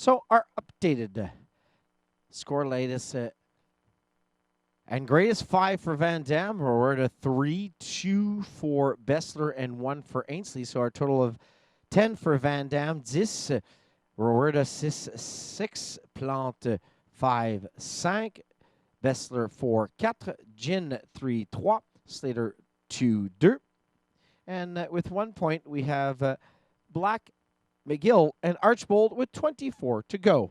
So our updated score latest and greatest 5 for Van Dam. We're at a 3, 2 for Bessler, and 1 for Ainsley. So our total of 10 for Van Dam. 10, Roberta 6, 6, Plante 5, 5, Bessler 4, 4, Gin 3, 3, Slater 2, 2. And with 1 point, we have Black, McGill, and Archbold with 24 to go.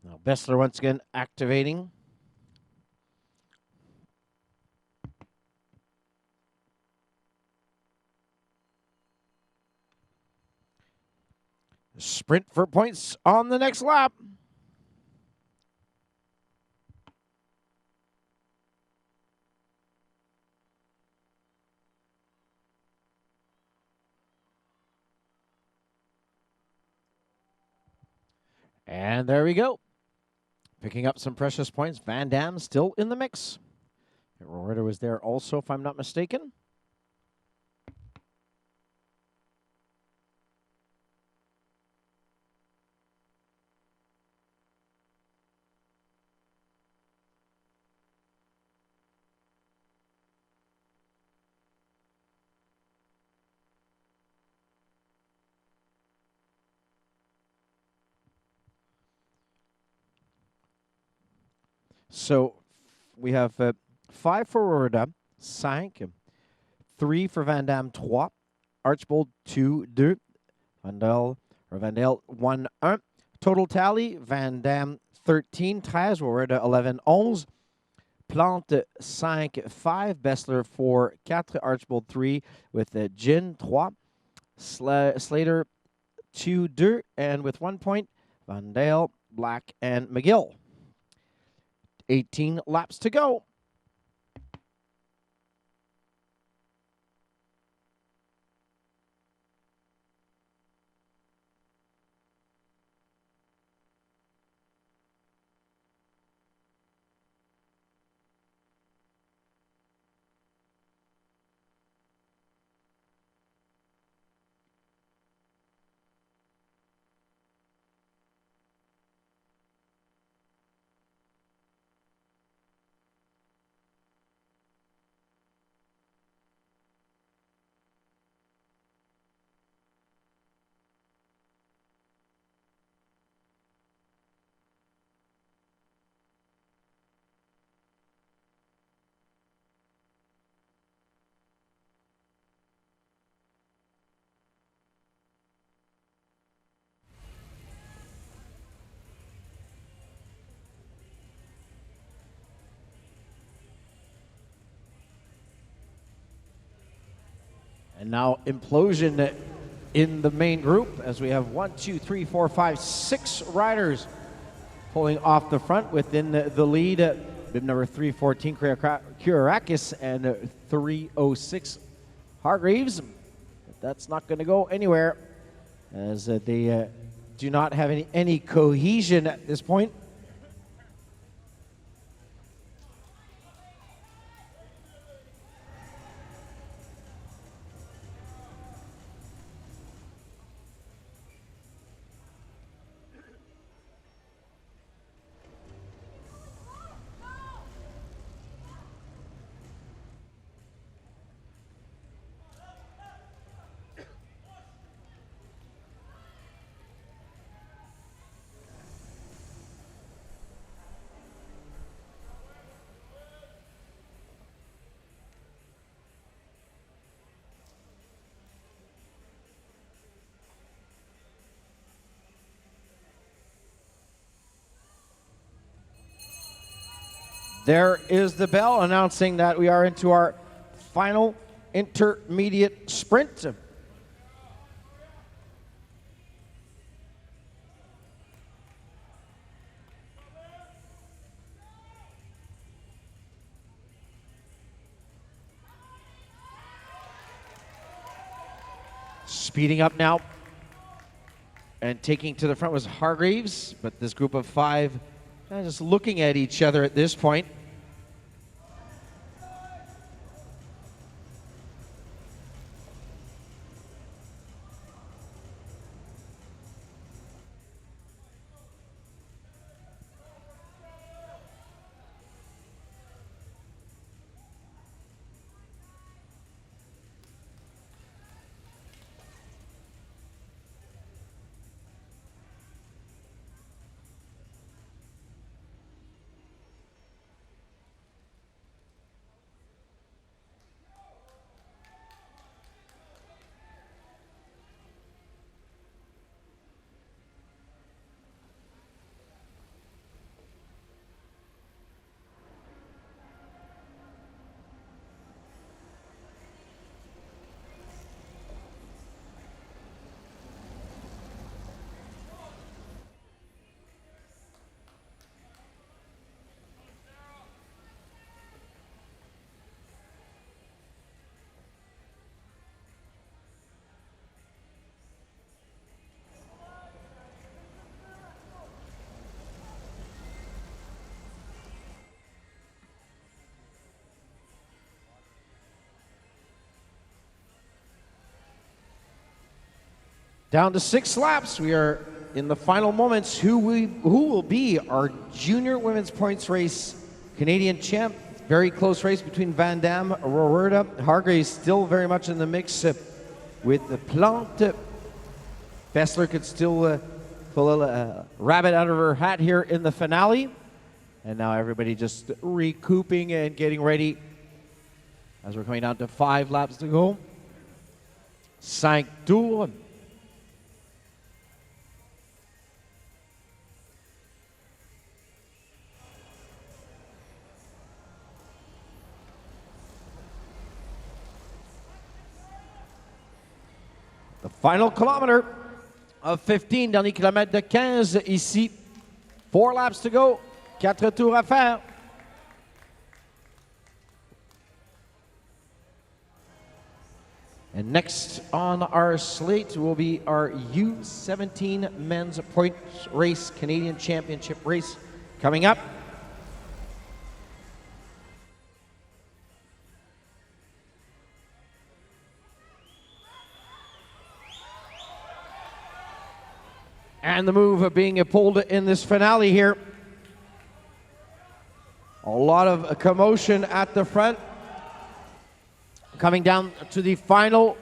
Now Bessler once again activating. Sprint for points on the next lap. And there we go. Picking up some precious points. Van Dam still in the mix. Roberta was there also, if I'm not mistaken. So we have 5 for Roberta, 5, 3 for Van Dam, 3, Archbold 2, 2, Vandal 1, 1. Total tally, Van Dam 13, 13, Roberta 11, 11. Plante 5, 5, Bessler 4, 4, Archbold 3 with Gin 3, Slater 2, 2, and with 1 point, Vandal, Black, and McGill. 18 laps to go. And now implosion in the main group as we have 1, 2, 3, 4, 5, 6 riders pulling off the front within the lead. Bib number 314, Kurakis, and 306, Hargreaves. But that's not going to go anywhere as they do not have any cohesion at this point. There is the bell announcing that we are into our final intermediate sprint. Speeding up now and taking to the front was Hargreaves, but this group of five just looking at each other at this point. Down to 6 laps. We are in the final moments. Who will be our junior women's points race Canadian champ? Very close race between Van Damme, Roberta. Hargreaves still very much in the mix with the Plante. Bessler could still pull a rabbit out of her hat here in the finale. And now everybody just recouping and getting ready as we're coming down to 5 laps to go. 5 tours. The final kilometer of 15, dernier kilomètre de 15 ici. 4 laps to go, 4 tours à faire. And next on our slate will be our U17 men's points race, Canadian Championship race coming up. And the move of being pulled in this finale here. A lot of commotion at the front. Coming down to the final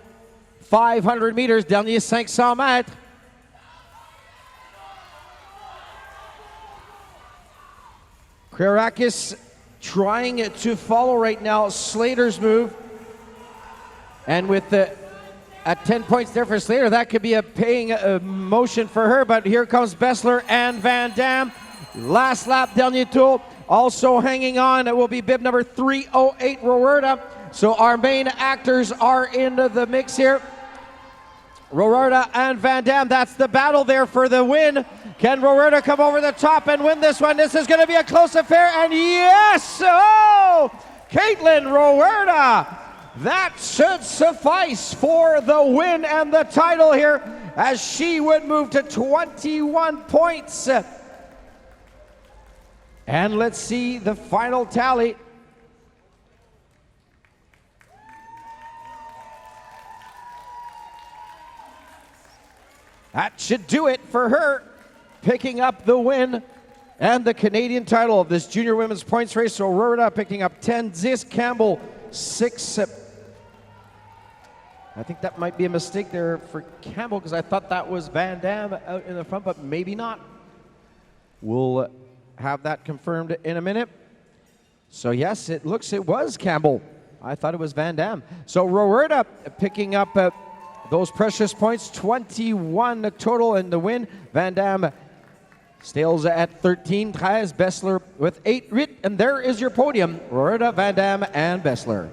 500 meters, dernier 500 mètres. Krerakis trying to follow right now Slater's move. And with the at 10 points there for Slater, that could be a paying motion for her, but here comes Bessler and Van Damme. Last lap, dernier tour, also hanging on. It will be bib number 308, Roberta. So our main actors are in the mix here. Roberta and Van Damme, that's the battle there for the win. Can Roberta come over the top and win this one? This is going to be a close affair, and yes! Oh! Caitlin Roberta! That should suffice for the win and the title here, as she would move to 21 points. And let's see the final tally. That should do it for her, picking up the win and the Canadian title of this junior women's points race. So Roberta picking up 10, Ziz Campbell 6. I think that might be a mistake there for Campbell, because I thought that was Van Damme out in the front, but maybe not. We'll have that confirmed in a minute. So yes, it was Campbell. I thought it was Van Damme. So Roberta picking up those precious points, 21 total in the win. Van Damme stays at 13, 13, Bessler with 8, and there is your podium, Roberta, Van Damme, and Bessler.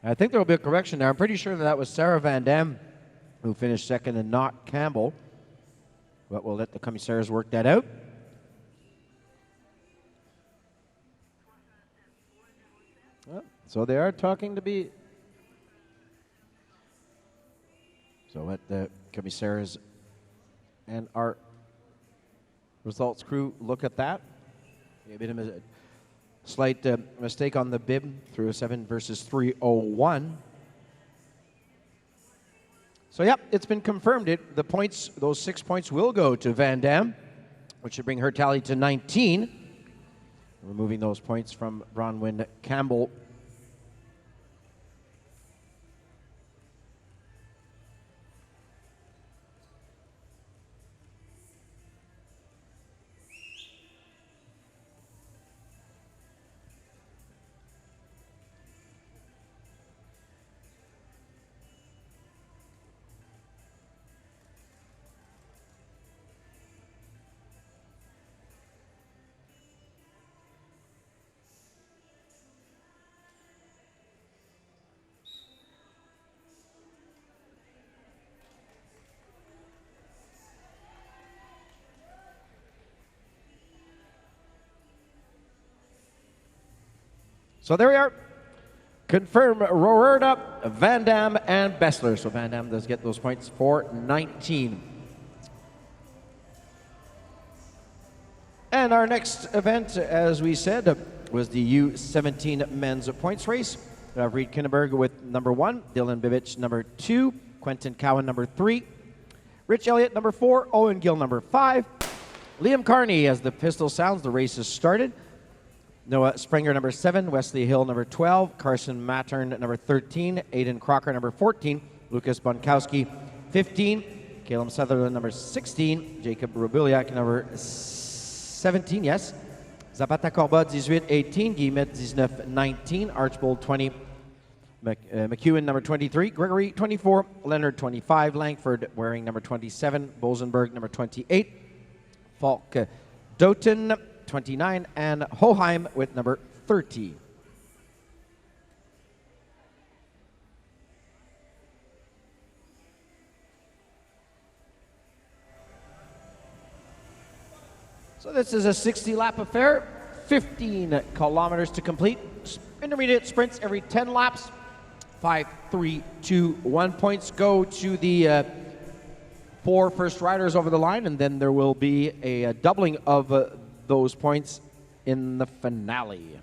I think there will be a correction there. I'm pretty sure that was Sarah Van Dam who finished second and not Campbell. But we'll let the commissaires work that out. Well, so they are talking to be. So let the commissaires and our results crew look at that. Maybe a slight mistake on the bib through a 7 versus 3:01. So yep, it's been confirmed. The points, those 6 points will go to Van Dam, which should bring her tally to 19. Removing those points from Bronwyn Campbell. So there we are. Confirm Roerda, Van Dam, and Bessler. So Van Dam does get those points for 19. And our next event, as we said, was the U17 men's points race. Reed Kinneberg with number 1, Dylan Bivich number 2, Quentin Cowan number 3, Rich Elliott number 4, Owen Gill number 5, Liam Carney as the pistol sounds. The race has started. Noah Springer number 7, Wesley Hill number 12, Carson Mattern number 13, Aiden Crocker number 14, Lucas Bonkowski 15, Caleb Sutherland number 16, Jacob Robiliak number 17, yes, Zapata Corba 18, 18, Guillemette 19, 19, Archbold 20, McEwen number 23, Gregory 24, Leonard 25, Langford wearing number 27, Bosenberg number 28, Falk Doughton 29, and Hoheim with number 30. So this is a 60-lap affair, 15 kilometers to complete. Intermediate sprints every 10 laps. 5, 3, 2, 1 points go to the 4 first riders over the line, and then there will be a doubling of those points in the finale.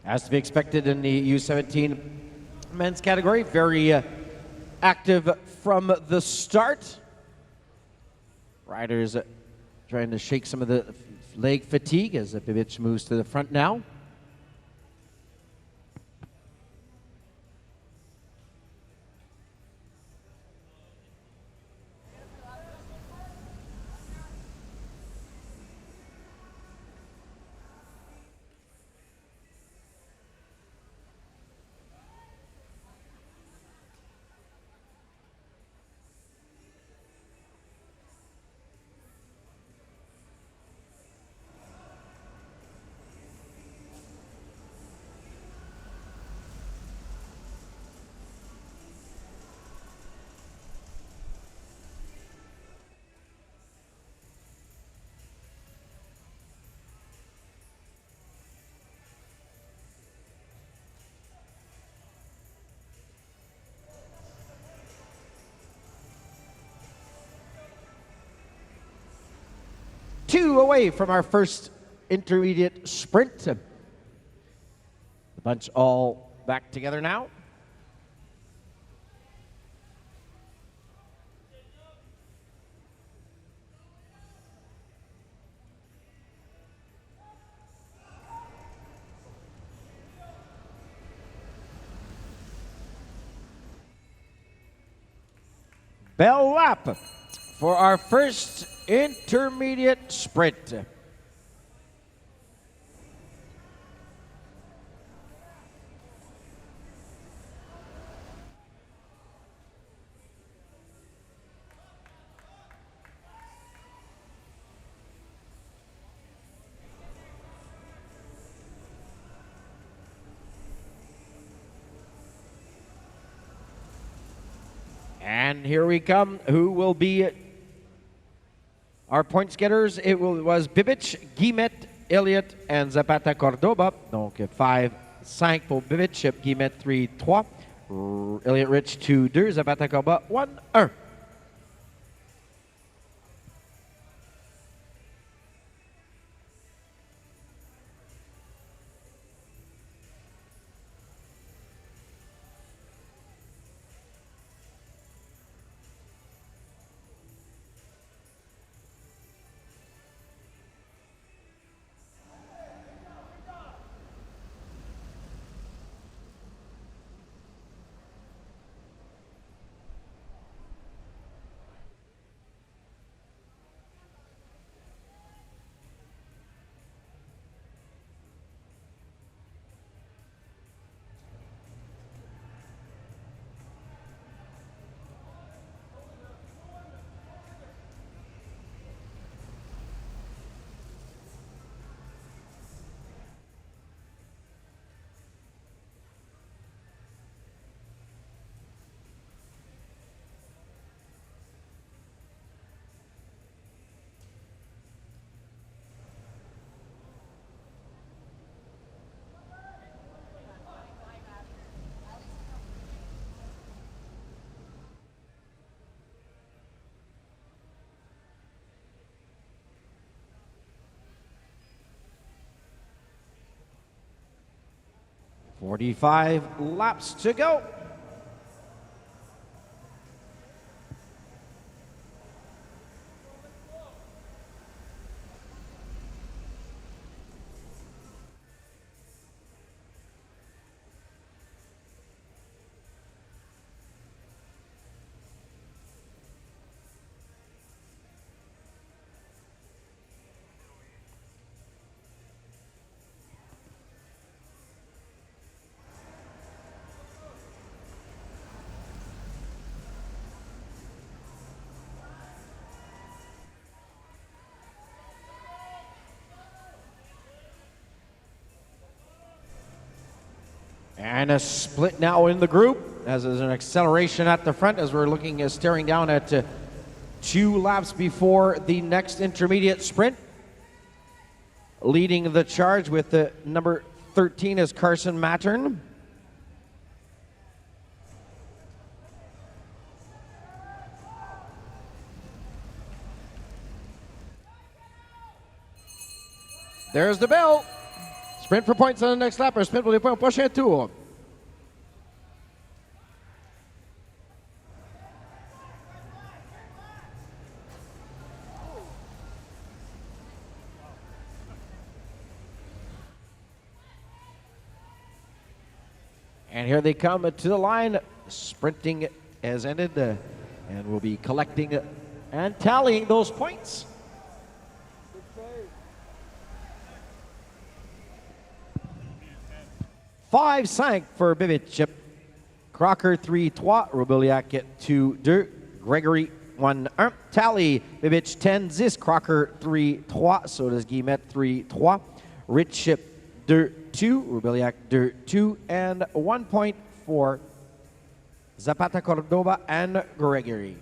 As to be expected in the U17 men's category, very active from the start. Riders trying to shake some of the leg fatigue as Bivich moves to the front now. Two away from our first intermediate sprint. The bunch all back together now. Bell lap for our first intermediate sprint. And here we come. Who will be our points getters? Was Bibic, Guimet, Elliott, and Zapata Cordoba. Donc 5-5 pour Bibic, Guimet 3-3, Elliott Rich 2-2, Zapata Cordoba 1-1. "45 laps to go." And a split now in the group, as there's an acceleration at the front as we're looking, staring down at 2 laps before the next intermediate sprint. Leading the charge with the number 13 is Carson Mattern. There's the bell. Sprint for points on the next lap, or sprint pour les points au prochain tour. And here they come to the line. Sprinting has ended, and we'll be collecting and tallying those points. 5-5 for Bibic. Crocker 3-3, Robiliac 2-2, Gregory 1-1. Tally, Bibic 10-10, Crocker 3-3, so does Guimet 3-3. Rich 2-2, Robiliac 2-2, and 1 point for Zapata Cordoba and Gregory.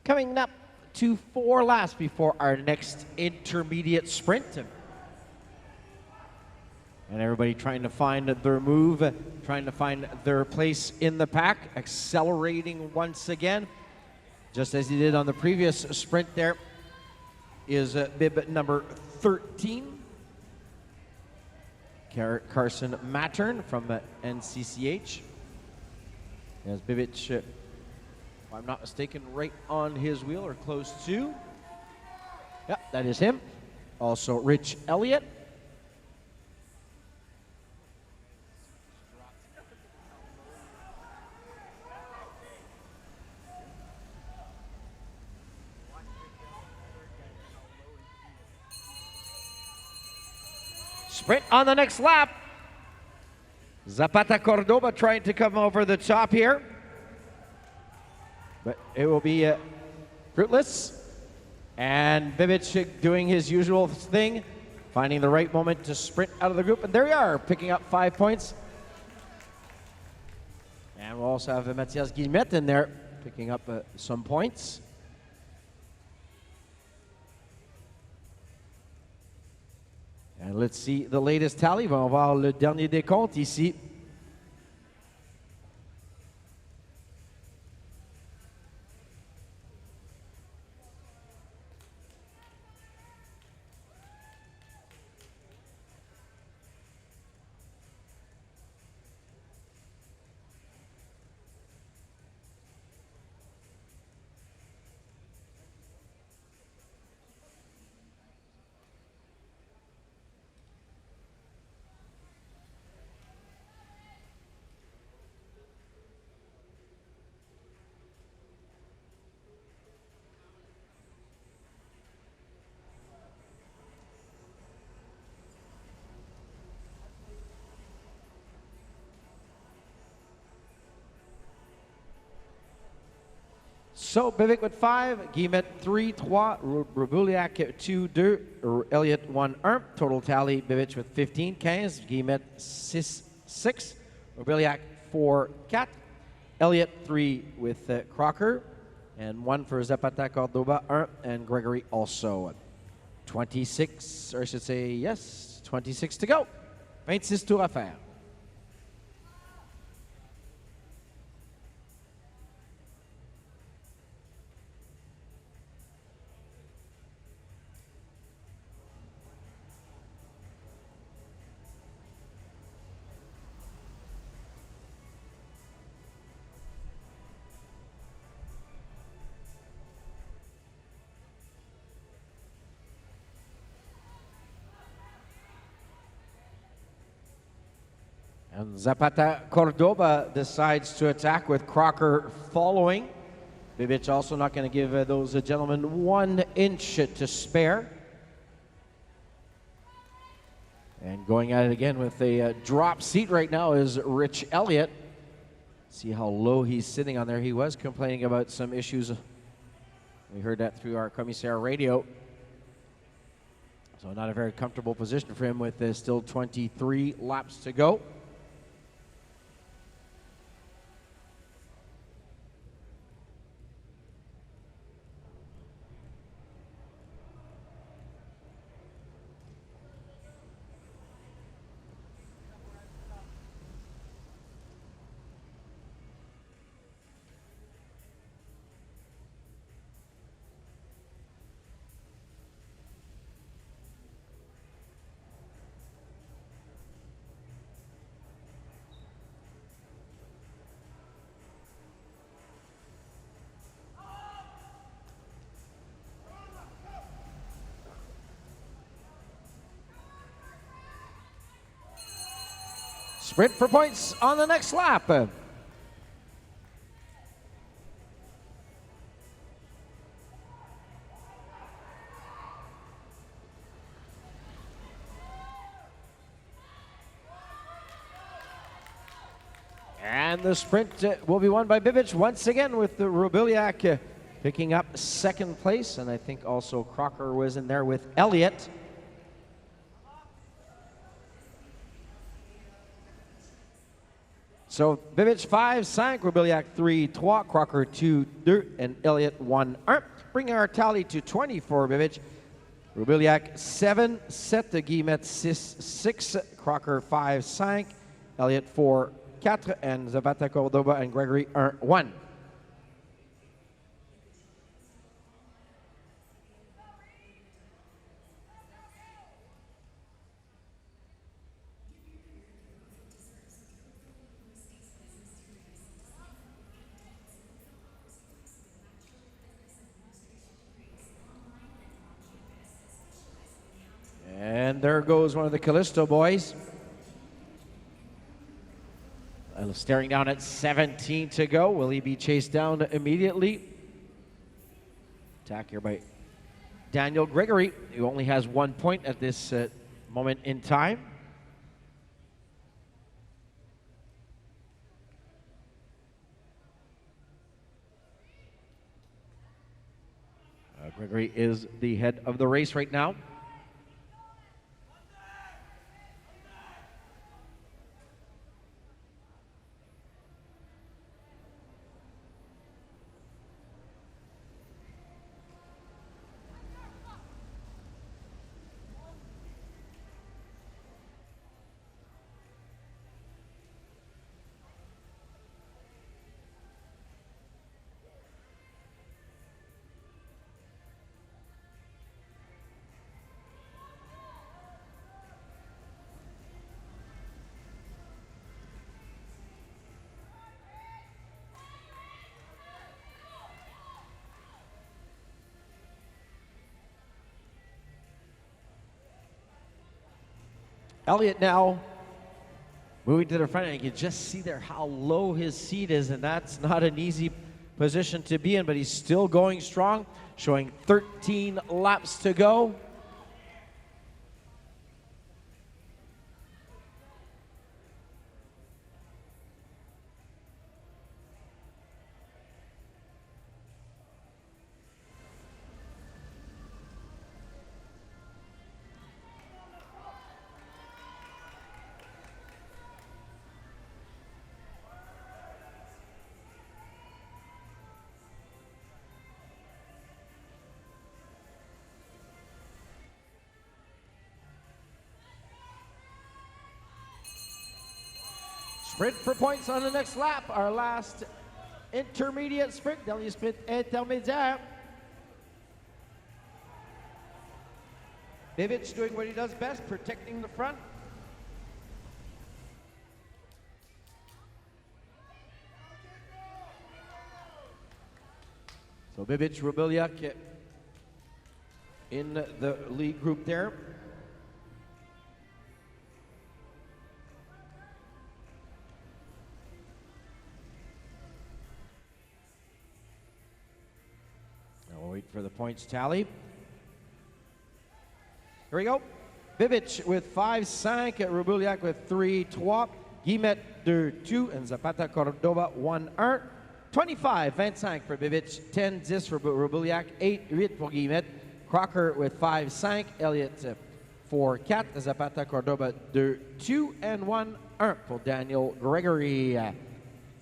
Coming up to 4 laps before our next intermediate sprint. And everybody trying to find their move, trying to find their place in the pack, accelerating once again. Just as he did on the previous sprint there is bib number 13. Carson Mattern from NCCH. As Bibic, if I'm not mistaken, right on his wheel or close to. Yep, that is him. Also Rich Elliott. Sprint on the next lap. Zapata Cordoba trying to come over the top here. But it will be fruitless. And Bibic doing his usual thing, finding the right moment to sprint out of the group. And there we are, picking up 5 points. And we'll also have Mathias Guillemette in there, picking up some points. And let's see the latest tally. On va voir le dernier décompte ici. So, Bibic with 5, Guillemette 3, 3, Roubiliac 2, 2, Elliott 1, 1. Total tally, Bibic with 15, 15, Guillemette 6, 6, Roubiliac 4, 4, Elliott 3 with Crocker, and 1 for Zapata Cordoba 1, and Gregory also 26, or I should say, yes, 26 to go. 26 tours à faire. And Zapata Cordoba decides to attack with Crocker following. Bibic also not going to give those gentlemen 1 inch to spare. And going at it again with a drop seat right now is Rich Elliott. See how low he's sitting on there. He was complaining about some issues. We heard that through our Commissaire radio. So not a very comfortable position for him with still 23 laps to go. Sprint for points on the next lap. And the sprint will be won by Bibic once again with the Roubiliac picking up 2nd place. And I think also Crocker was in there with Elliott. So Bibic 5-5, Roubiliac 3-3, Crocker 2-2, and Elliott 1-1, bringing our tally to 20 for Bibic. Roubiliac 7, Guillemette 6, Crocker 5-5, Elliott 4-4, and Zapata, Cordoba, and Gregory 1-1. And there goes one of the Kallisto boys. Staring down at 17 to go. Will he be chased down immediately? Attack here by Daniel Gregory, who only has 1 point at this moment in time. Gregory is the head of the race right now. Elliott now moving to the front, and you can just see there how low his seat is, and that's not an easy position to be in, but he's still going strong, showing 13 laps to go. Sprint for points on the next lap. Our last intermediate sprint. Dernier sprint intermédiaire. Bibic doing what he does best, protecting the front. So Bibic, Roubiliac in the lead group there. We'll wait for the points tally. Here we go. Bibic with 5-5, Roubiliac with 3-3, Guillemette 2-2, and Zapata Cordoba 1-1. 25-25 for Bibic, 10-10 for Roubiliac, 8-8 for Guillemette, Crocker with 5-5, Elliott 4-4, Zapata Cordoba 2-2, and 1-1 for Daniel Gregory.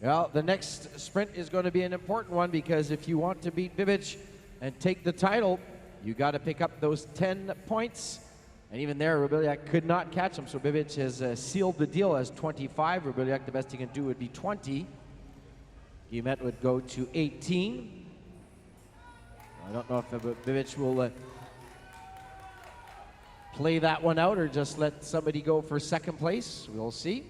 Well, the next sprint is going to be an important one, because if you want to beat Bibic and take the title, you got to pick up those 10 points. And even there, Roubiliac could not catch him, so Bibic has sealed the deal as 25. Roubiliac, the best he can do would be 20. Guillemette would go to 18. I don't know if Bibic will play that one out or just let somebody go for second place. We'll see.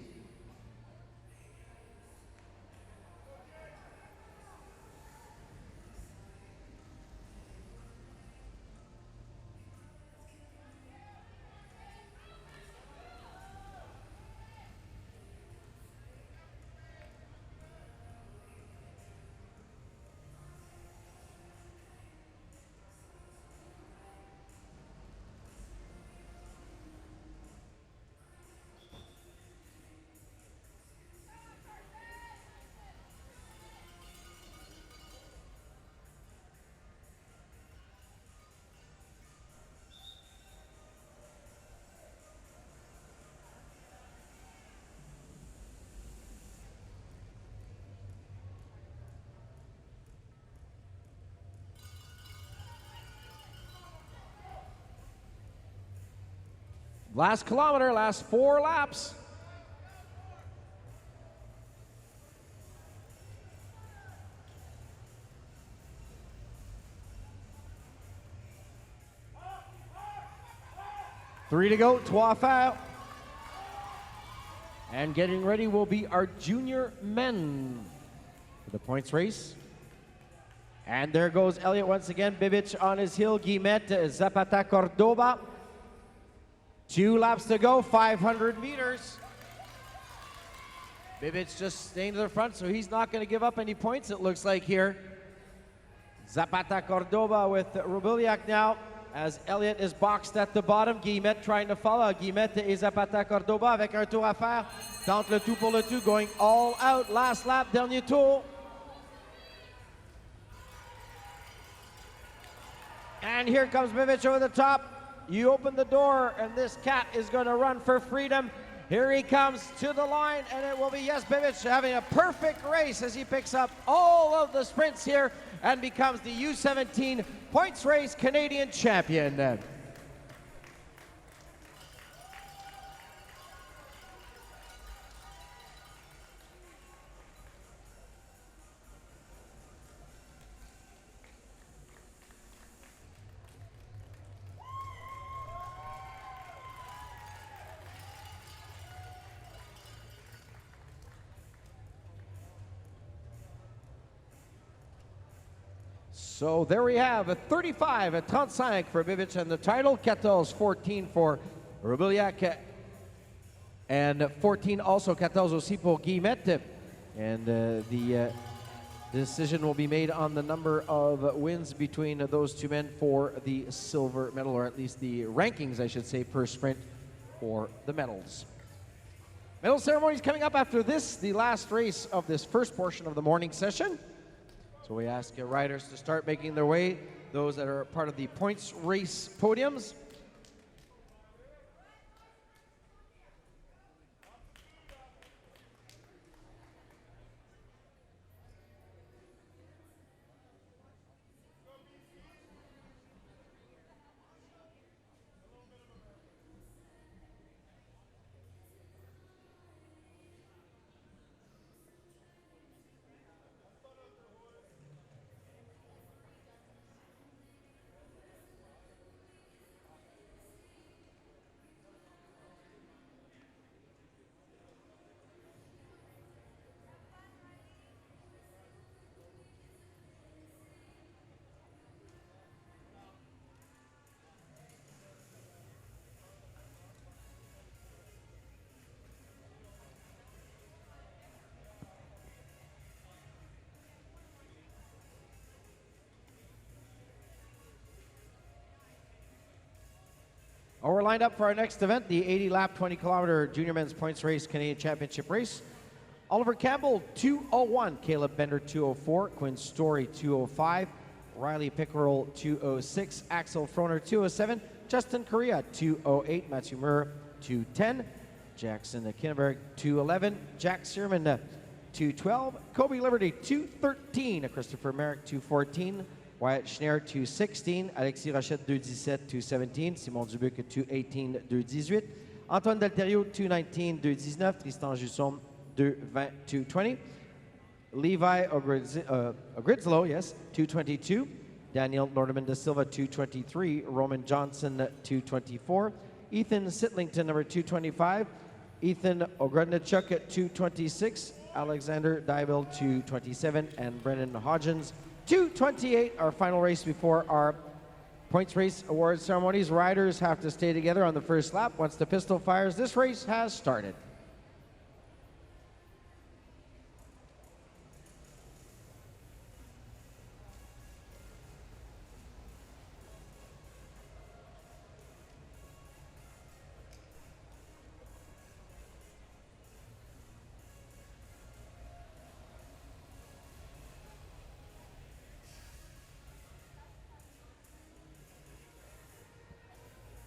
Last kilometer, last 4 laps. Three to go, trois à faire. And getting ready will be our junior men for the points race. And there goes Elliott once again. Bibic on his heel. Guillemette, Zapata, Cordoba. 2 laps to go, 500 meters. Bibic just staying to the front, so he's not going to give up any points, it looks like here. Zapata, Cordoba with Rubiliak now, as Elliott is boxed at the bottom. Guillemette trying to follow. Guillemette et Zapata, Cordoba avec un tour à faire. Tente le tout pour le tout, going all out. Last lap, dernier tour. And here comes Bibic over the top. You open the door, and this cat is going to run for freedom. Here he comes to the line, and it will be, yes, Bibic having a perfect race as he picks up all of the sprints here and becomes the U17 points race Canadian champion. So there we have a 35, a 35 for Bibic and the title, 14-14 for Rubiliak, and 14 also 14 aussi pour Guillemette. And the decision will be made on the number of wins between those two men for the silver medal, or at least the rankings, I should say, per sprint for the medals. Medal ceremony is coming up after this, the last race of this first portion of the morning session. So we ask riders to start making their way, those that are part of the points race podiums. Oh, we're lined up for our next event, the 80-lap, 20-kilometer Junior Men's Points Race Canadian Championship Race. Oliver Campbell, 2:01. Caleb Bender, 2:04. Quinn Story, 2:05. Riley Pickerel, 2:06. Axel Froner, 2:07. Justin Correa, 2:08. Matthew Murr, 2:10. Jackson Kinneberg, 2:11. Jack Searman, 2:12. Kobe Liberty, 2:13. Christopher Merrick, 2:14. Wyatt Schneer, 2:16. Alexis Rochette, 2:17. 2:17. Simon Dubuc, 2:18. 2:18. Antoine Delterio, 2:19. 2:19. Tristan Jusson, 2:20. 2:20. Levi Ogridslow, yes, 2:22. Daniel Norderman da Silva, 2:23. Roman Johnson, 2:24. Ethan Sitlington, number 2:25. Ethan Ogrodnichuk at 2:26. Alexander Dybel, 2:27. And Brennan Hodgins, 2:28. Our final race before our points race award ceremonies. Riders have to stay together on the first lap. Once the pistol fires, this race has started.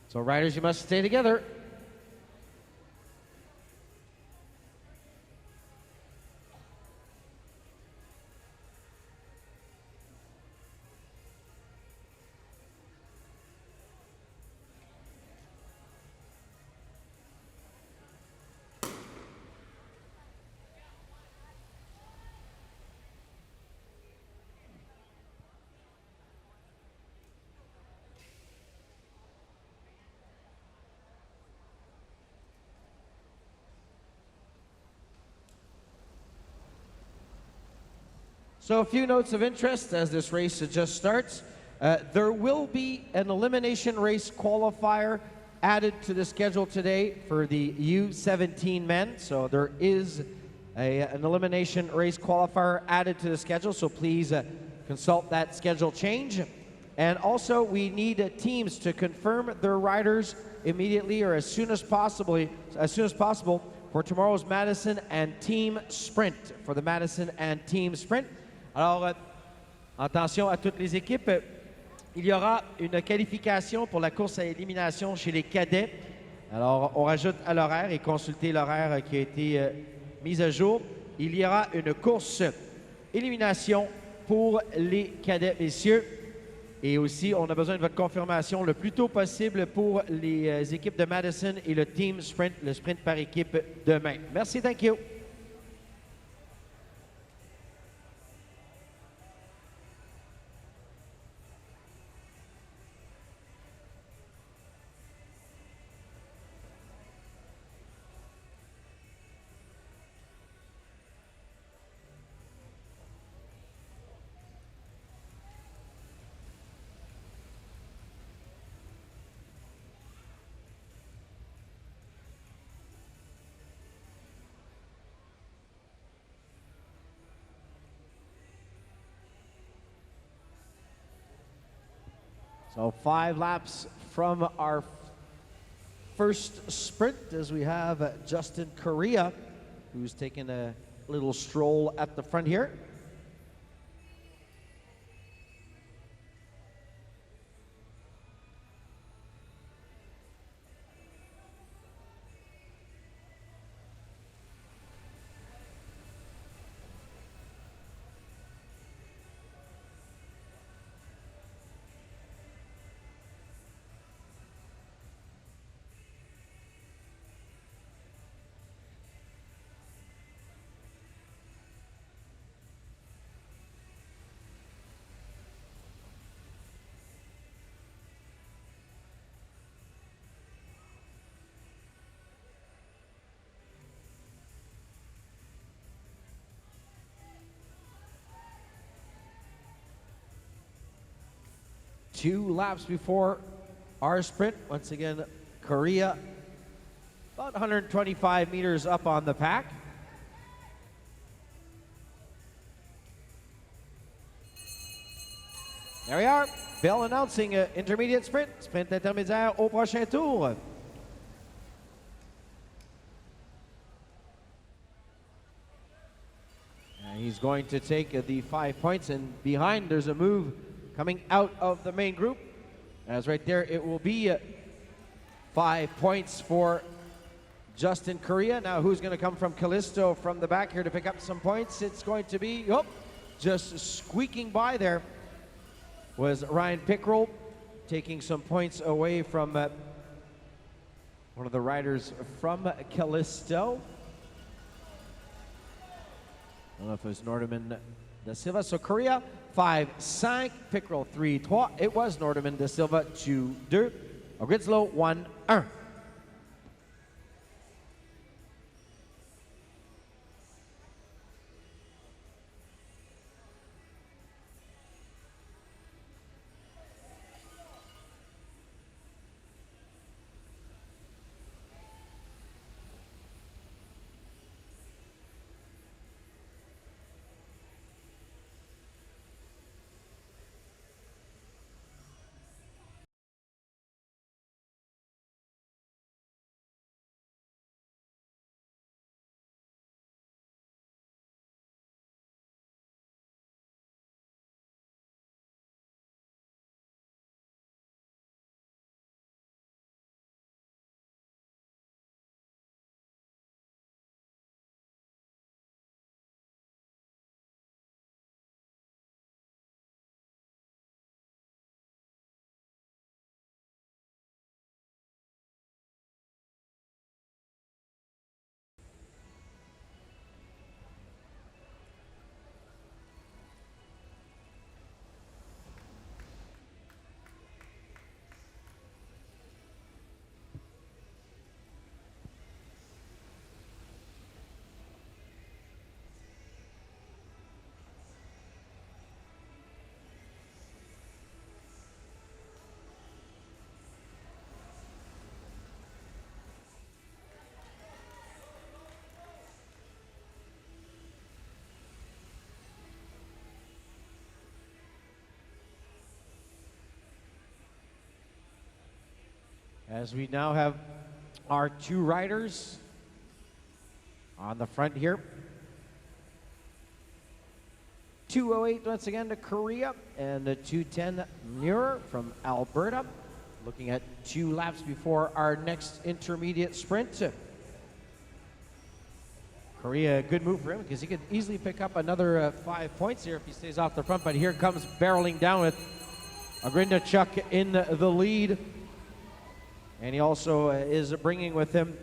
So riders, you must stay together. So a few notes of interest as this race just starts. There will be an elimination race qualifier added to the schedule today for the U17 men. So there is an elimination race qualifier added to the schedule, so please consult that schedule change. And also, we need teams to confirm their riders immediately or as soon as possible for tomorrow's Madison and Team Sprint, for the Madison and Team Sprint. Alors, attention à toutes les équipes. Il y aura une qualification pour la course à élimination chez les cadets. Alors, on rajoute à l'horaire et consultez l'horaire qui a été mis à jour. Il y aura une course élimination pour les cadets, messieurs. Et aussi, on a besoin de votre confirmation le plus tôt possible pour les équipes de Madison et le Team Sprint, le sprint par équipe demain. Merci, thank you. So 5 laps from our first sprint as we have Justin Correa, who's taking a little stroll at the front here. Two laps before our sprint. Once again, Correa about 125 meters up on the pack. There we are. Bell announcing intermediate sprint. Sprint intermédiaire au prochain tour. And he's going to take the 5 points, and behind there's a move coming out of the main group. As right there, it will be 5 points for Justin Correa. Now, who's going to come from Kallisto from the back here to pick up some points? It's going to be, just squeaking by there was Ryan Pickrell, taking some points away from one of the riders from Kallisto. I don't know if it was Nordeman da Silva. So Correa, 5-5, Pickrell 3-3. It was Nordeman da Silva 2-2. Gridslow 1-1. As we now have our two riders on the front here. 2:08 once again to Korea, and a 2:10 Muir from Alberta. Looking at 2 laps before our next intermediate sprint. Korea, a good move for him because he could easily pick up another 5 points here if he stays off the front, but here comes barreling down with Chuck in the lead. And he also is bringing with him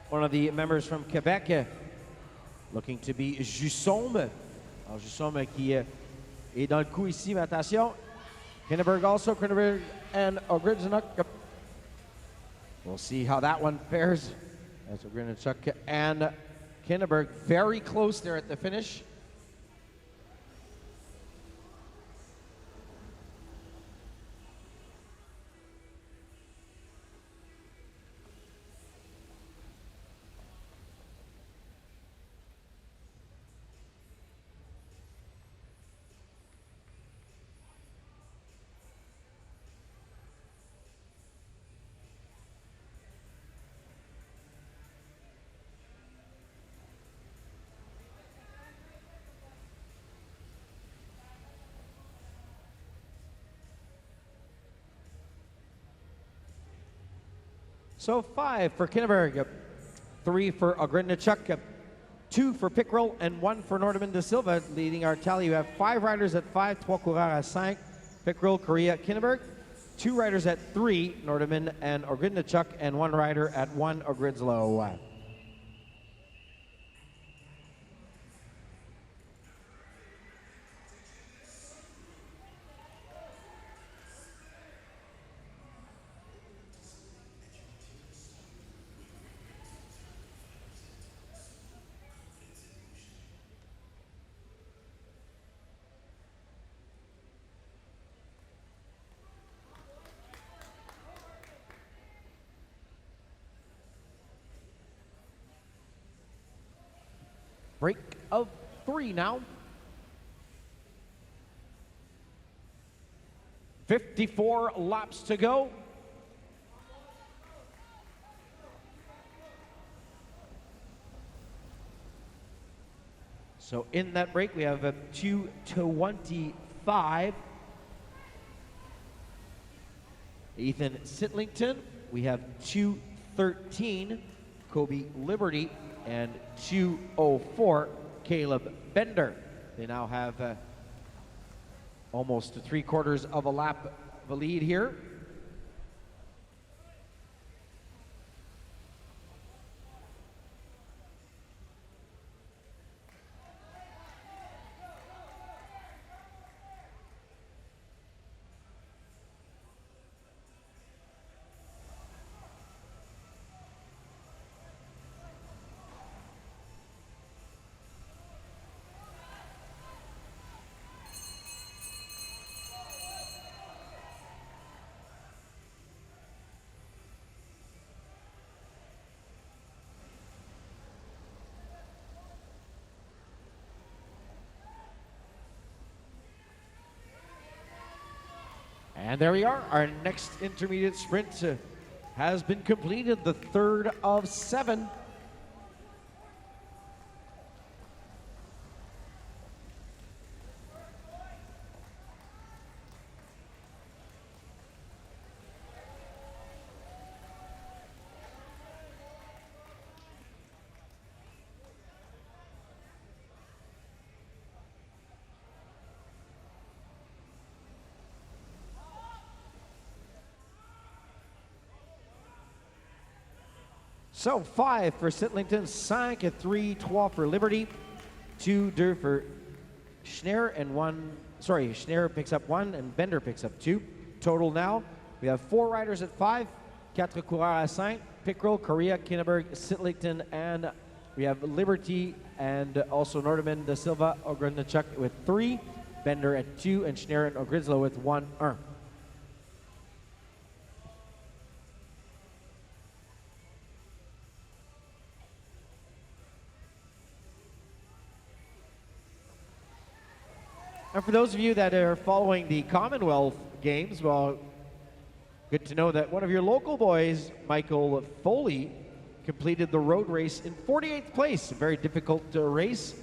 one of the members from Quebec, looking to be U17. Alors, U17 qui est dans le coup ici, mais attention. Kinneberg also, Kinneberg and Ogridzenuk. We'll see how that one fares. As Ogridzenuk and Kinneberg very close there at the finish. So 5 for Kinneberg, 3 for Ogridzenuk, 2 for Pickrell, and 1 for Nordeman de Silva, leading our tally. You have 5 riders at 5, 3 coureurs à 5, Pickrell, Korea, Kinneberg, 2 riders at 3, Nordeman and Ogridzenuk, and 1 rider at 1, Ogridzlo. Break of 3 now. 54 laps to go. So in that break, we have a 2:25. Ethan Sitlington. We have 2:13. Kobe Liberty. And 2:04, Caleb Bender. They now have almost 3/4 of a lap of a lead here. And there we are. Our next intermediate sprint has been completed, the 3rd of 7. So 5 for Sitlington, 5 et 3, 3 for Liberty, 2, 2 for Schneer, and 1, sorry, Schneer picks up 1 and Bender picks up 2. Total now, we have 4 riders at 5, 4 coureurs à 5, Pickrell, Korea, Kinneberg, Sitlington, and we have Liberty and also Nordeman de Silva, Ogridzenuk with 3, Bender at 2, and Schneer and Ogridzlo with 1. And for those of you that are following the Commonwealth Games, well, Good to know that one of your local boys, Michael Foley, completed the road race in 48th place. A very difficult race.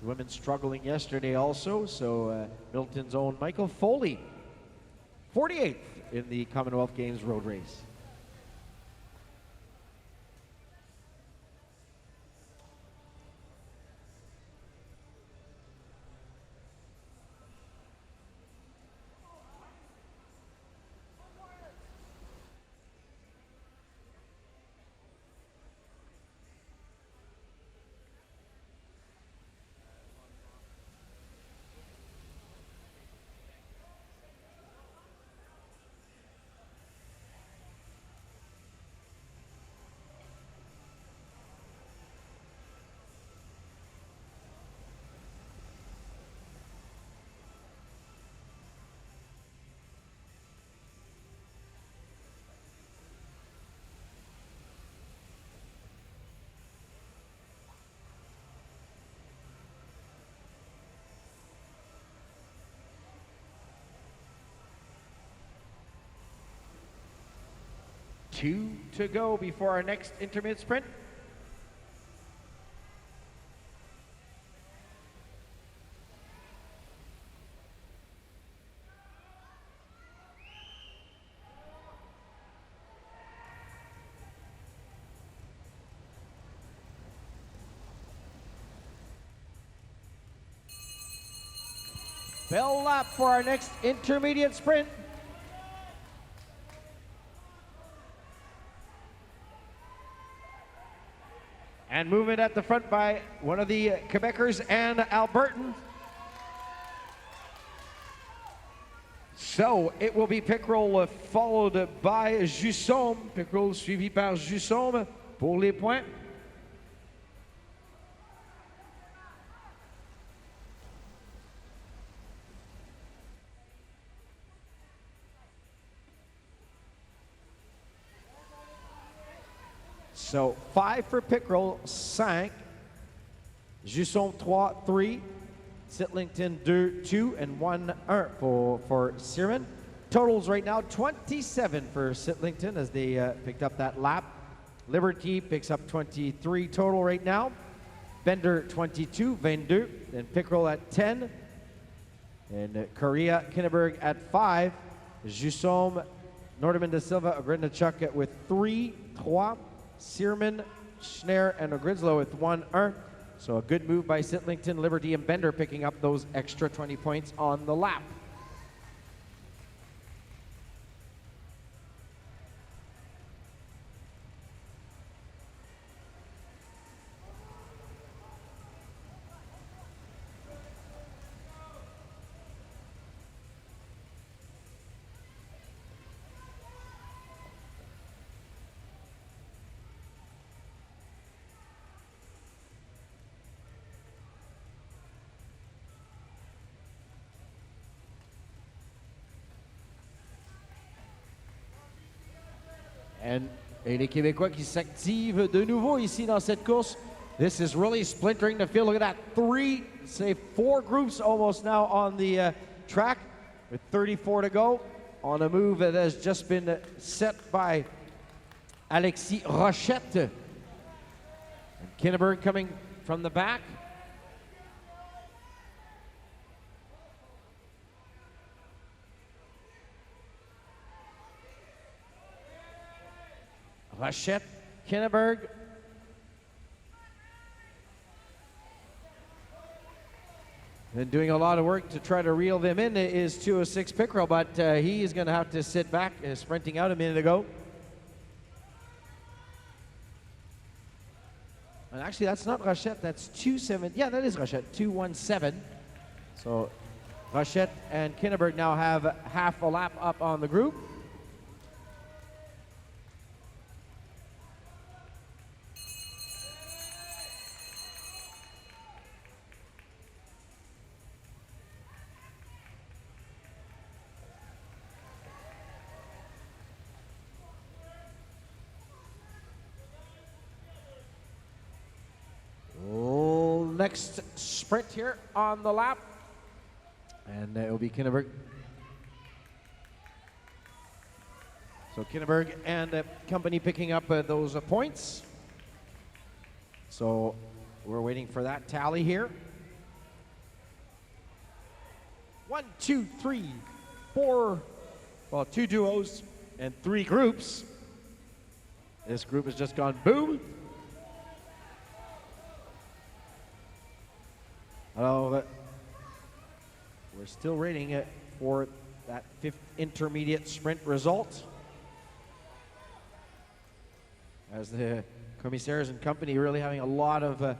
The women struggling yesterday also. So Milton's own Michael Foley, 48th in the Commonwealth Games road race. Two to go before our next intermediate sprint. Bell lap for our next intermediate sprint. And movement at the front by one of the Quebecers and Albertan. So it will be Pickrell followed by Jusaume. Pickrell suivi par Jusaume pour les points. So 5 for Pickrell, 5. Jusaume 3, 3. Sitlington 2, 2, and 1 for Searman. Totals right now 27 for Sitlington as they picked up that lap. Liberty picks up 23 total right now. Bender 22, 22, and Pickrell at 10. And Correa Kinneberg at 5. Jusaume, Nordeman da Silva, Ogrinachuk with 3, 3. Searman, Schneer, and Ogrinslow with 1, 1. So a good move by Sitlington, Liberty, and Bender picking up those extra 20 points on the lap. Et les Québécois qui s'activent de nouveau ici dans cette course. This is really splintering the field. Look at that. 4 groups almost now on the track with 34 to go on a move that has just been set by Alexis Rochette. And Kinneberg coming from the back. Rochette, Kinneberg. And doing a lot of work to try to reel them in is 206 Pickrell, but he is going to have to sit back, sprinting out a minute ago. And actually, that's not Rochette, that's 27. Yeah, that is Rochette, 217. So Rochette and Kinneberg now have half a lap up on the group. Next sprint here on the lap, and it will be Kinneberg. So Kinneberg and company picking up those points. So we're waiting for that tally here. 1, 2, 3, 4, well, 2 duos and 3 groups. This group has just gone boom. Oh, we're still waiting it for that 5th intermediate sprint result. As the commissaires and company really having a lot of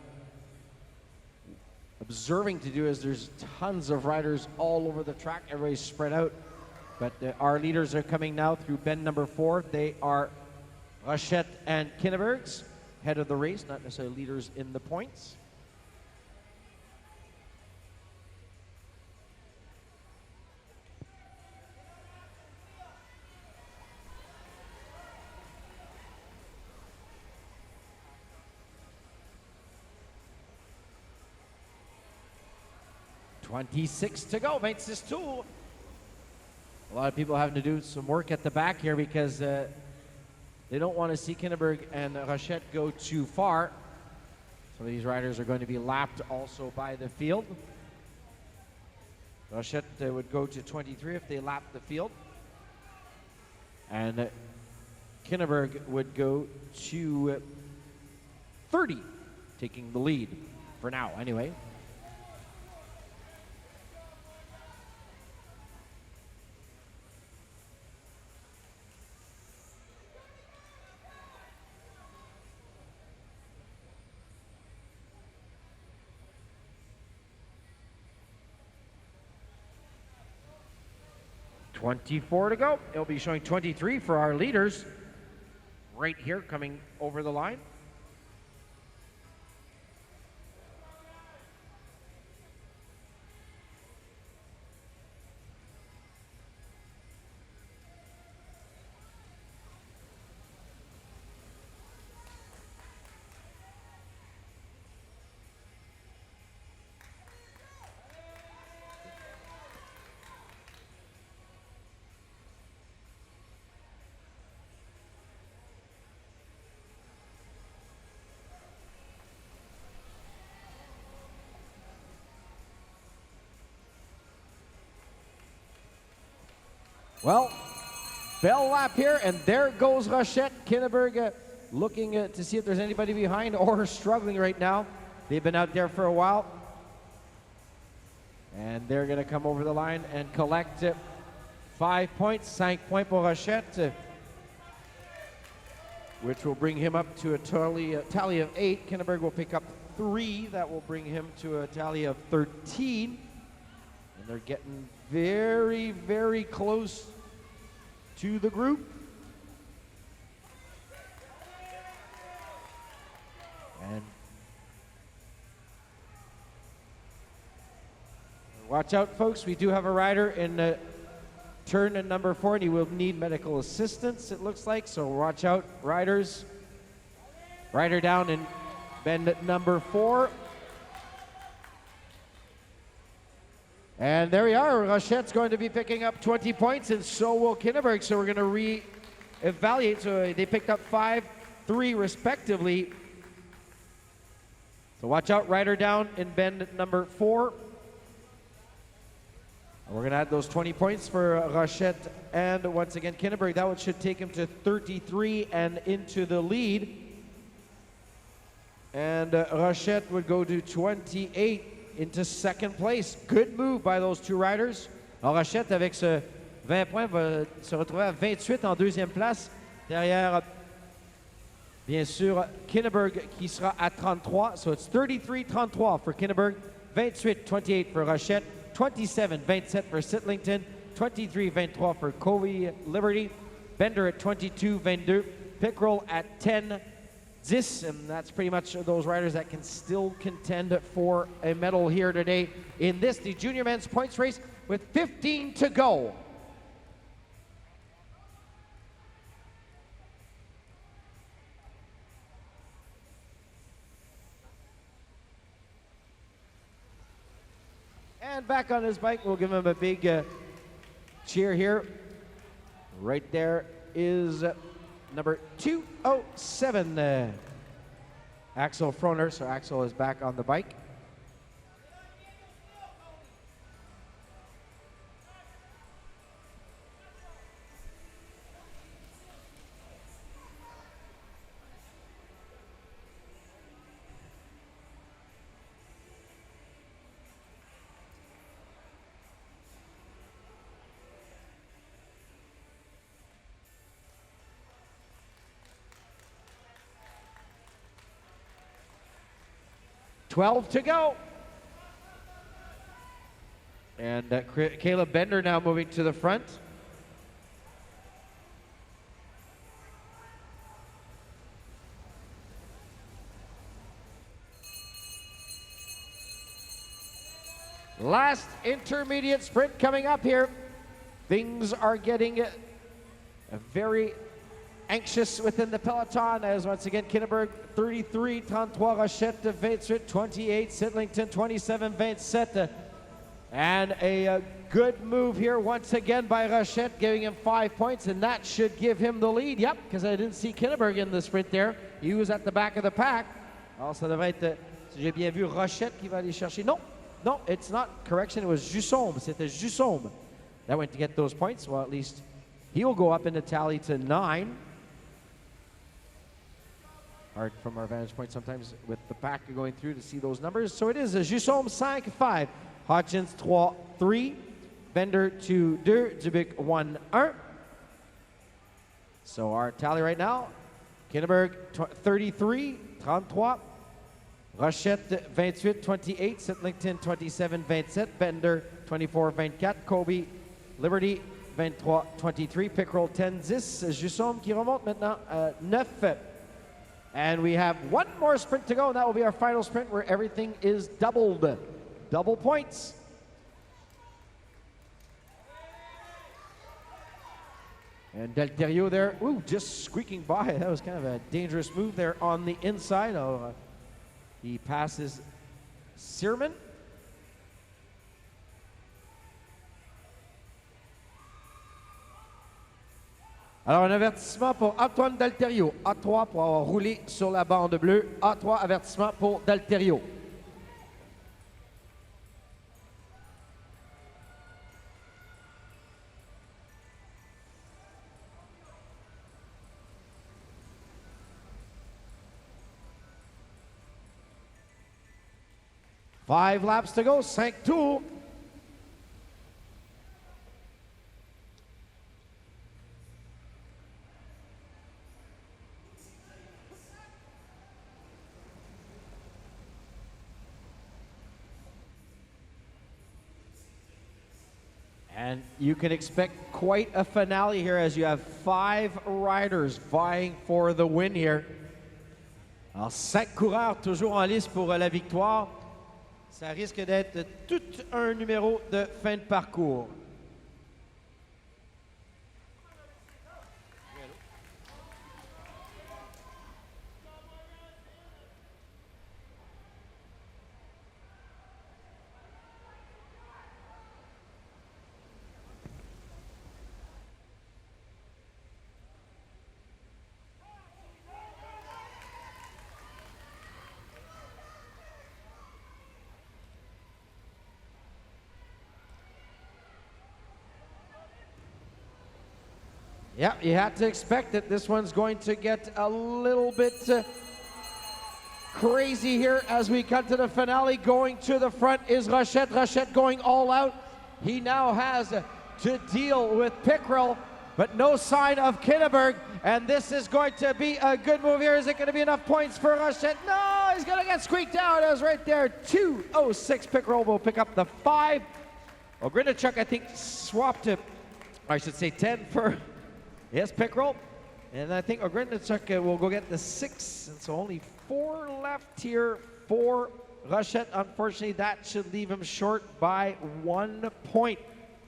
observing to do, as there's tons of riders all over the track. Everybody's spread out. But our leaders are coming now through bend number 4. They are Rochette and Kinneberg's, head of the race, not necessarily leaders in the points. .26 to go, makes this tool. A lot of people having to do some work at the back here because they don't want to see Kinneberg and Rochette go too far. So these riders are going to be lapped also by the field. Rochette would go to 23 if they lapped the field. And Kinneberg would go to 30, taking the lead for now anyway. .24 to go. It'll be showing 23 for our leaders right here coming over the line. Well, bell lap here, and there goes Rochette. Kinneberg looking to see if there's anybody behind or struggling right now. They've been out there for a while. And they're going to come over the line and collect 5 points. 5 points for Rochette, which will bring him up to a tally of 8. Kinneberg will pick up 3. That will bring him to a tally of 13. And they're getting very, very close to the group. And watch out, folks. We do have a rider in turn number 4, and he will need medical assistance, it looks like. So watch out, riders. Rider down in bend number 4. And there we are. Rochette's going to be picking up 20 points, and so will Kinneberg. So we're going to re-evaluate. So they picked up 5, 3 respectively. So watch out, rider down in bend number 4. And we're going to add those 20 points for Rochette and once again Kinneberg. That one should take him to 33 and into the lead. And Rochette would go to 28. Into second place. Good move by those 2 riders. Alors Rochette, avec ce 20 points, va se retrouver à 28 en deuxième place. Derrière, bien sûr, Kinneberg qui sera à 33. So it's 33-33 for Kinneberg, 28-28 for Rochette, 27-27 for Sitlington, 23-23 for Covey Liberty, Bender at 22-22, Pickrell at 10-10, and that's pretty much those riders that can still contend for a medal here today in this, the junior men's points race with 15 to go. And back on his bike, we'll give him a big cheer here. Right there is number 207, Axel Froner. So Axel is back on the bike. $12 to go. And Caleb Bender now moving to the front. Last intermediate sprint coming up here. Things are getting very anxious within the peloton as once again Kinneberg 33, 33, Rochette 28, 28, Sidlington 27, 27. And a good move here once again by Rochette, giving him 5 points, and that should give him the lead. Yep, because I didn't see Kinneberg in the sprint there. He was at the back of the pack. Alors ça devrait être, si j'ai bien vu, Rochette qui va aller chercher. No, no, it's not. Correction, it was Jussaume. C'était Jussaume that went to get those points. Well, at least he will go up in the tally to 9. Hard from our vantage point sometimes with the pack going through to see those numbers. So it is a Jussaume 5-5, Hodgins 3-3, Bender 2-2, Dubuc 1-1. So our tally right now, Kinneberg 33, 33, Rochette 28, 28, Sidlington 27, 27, Bender 24, 24, Kobe Liberty 23, 23, Pickrell 10, 10, Jussaume qui remonte maintenant à 9. And we have one more sprint to go, and that will be our final sprint where everything is doubled. Double points. And Delterio there, ooh, just squeaking by. That was kind of a dangerous move there on the inside. He passes Searman. Alors, un avertissement pour Antoine Dalterio. A3 pour avoir roulé sur la bande bleue. A3, avertissement pour Dalterio. Five laps to go, 5 tours. And you can expect quite a finale here as you have 5 riders vying for the win here. Alors 5 coureurs toujours en lice pour la victoire. Ça risque d'être tout un numéro de fin de parcours. Yeah, you had to expect that this one's going to get a little bit crazy here as we come to the finale. Going to the front is Rochette. Rochette going all out. He now has to deal with Pickrell, but no sign of Kinneberg. And this is going to be a good move here. Is it going to be enough points for Rochette? No, he's going to get squeaked out. It was right there. 2:06. Pickrell will pick up the 5. Ogrinachuk, I think, swapped it. I should say 10 for... Yes, Pickrell. And I think Ogrinachuk will go get the 6. And so only 4 left here for Rochette. Unfortunately, that should leave him short by 1 point.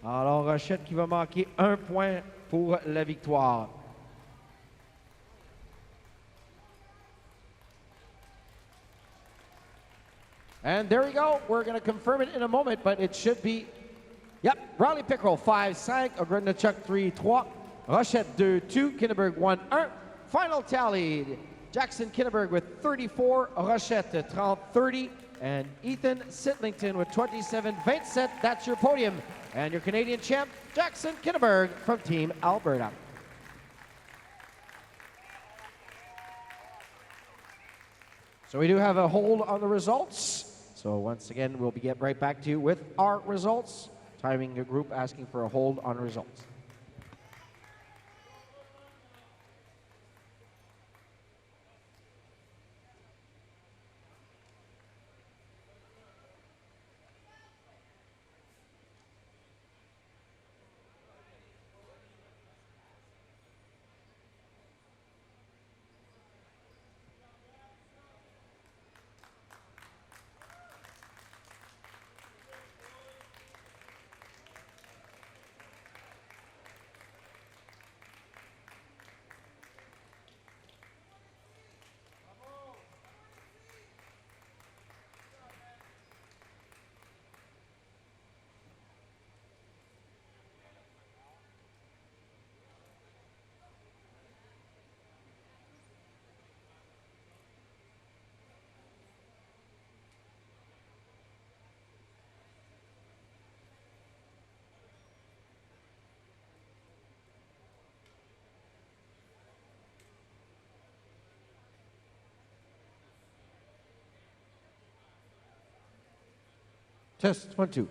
Alors, Rochette qui va manquer 1 point pour la victoire. And there we go. We're going to confirm it in a moment, but it should be... Yep, Riley Pickrell, 5-5. Ogrinachuk, 3-3. Rochette 2, Kinneberg 1. Final tally, Jackson Kinneberg with 34, Rochette 30, and Ethan Sitlington with 27-27. That's your podium. And your Canadian champ, Jackson Kinneberg from Team Alberta. So we do have a hold on the results. So once again, we'll get right back to you with our results. Timing your group asking for a hold on results. Test 1, 2.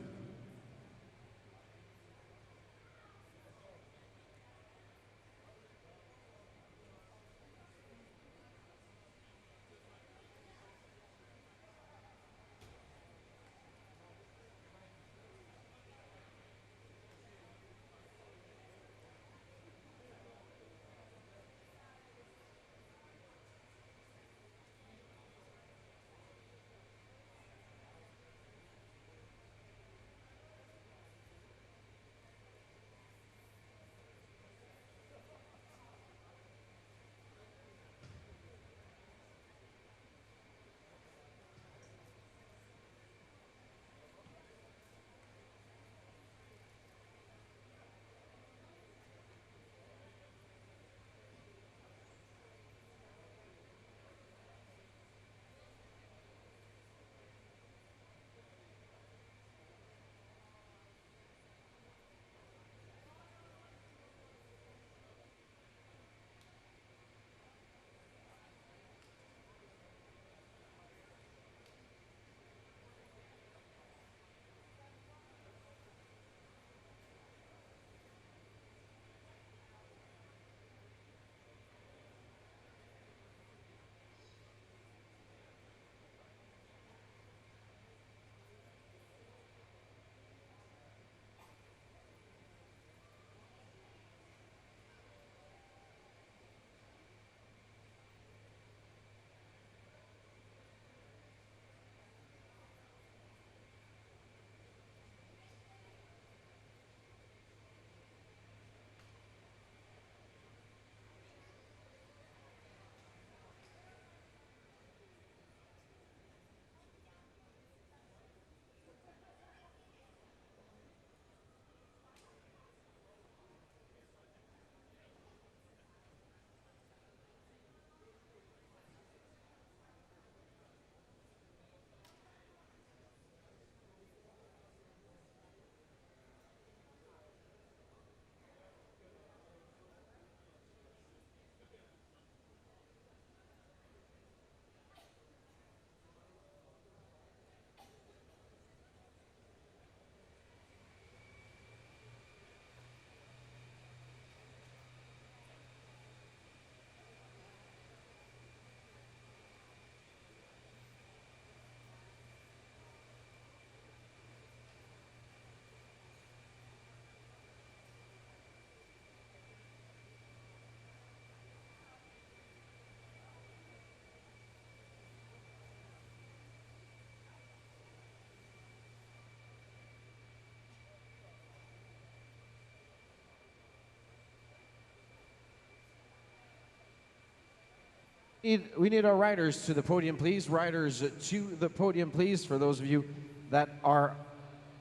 We need our riders to the podium, please. Riders to the podium, please, for those of you that are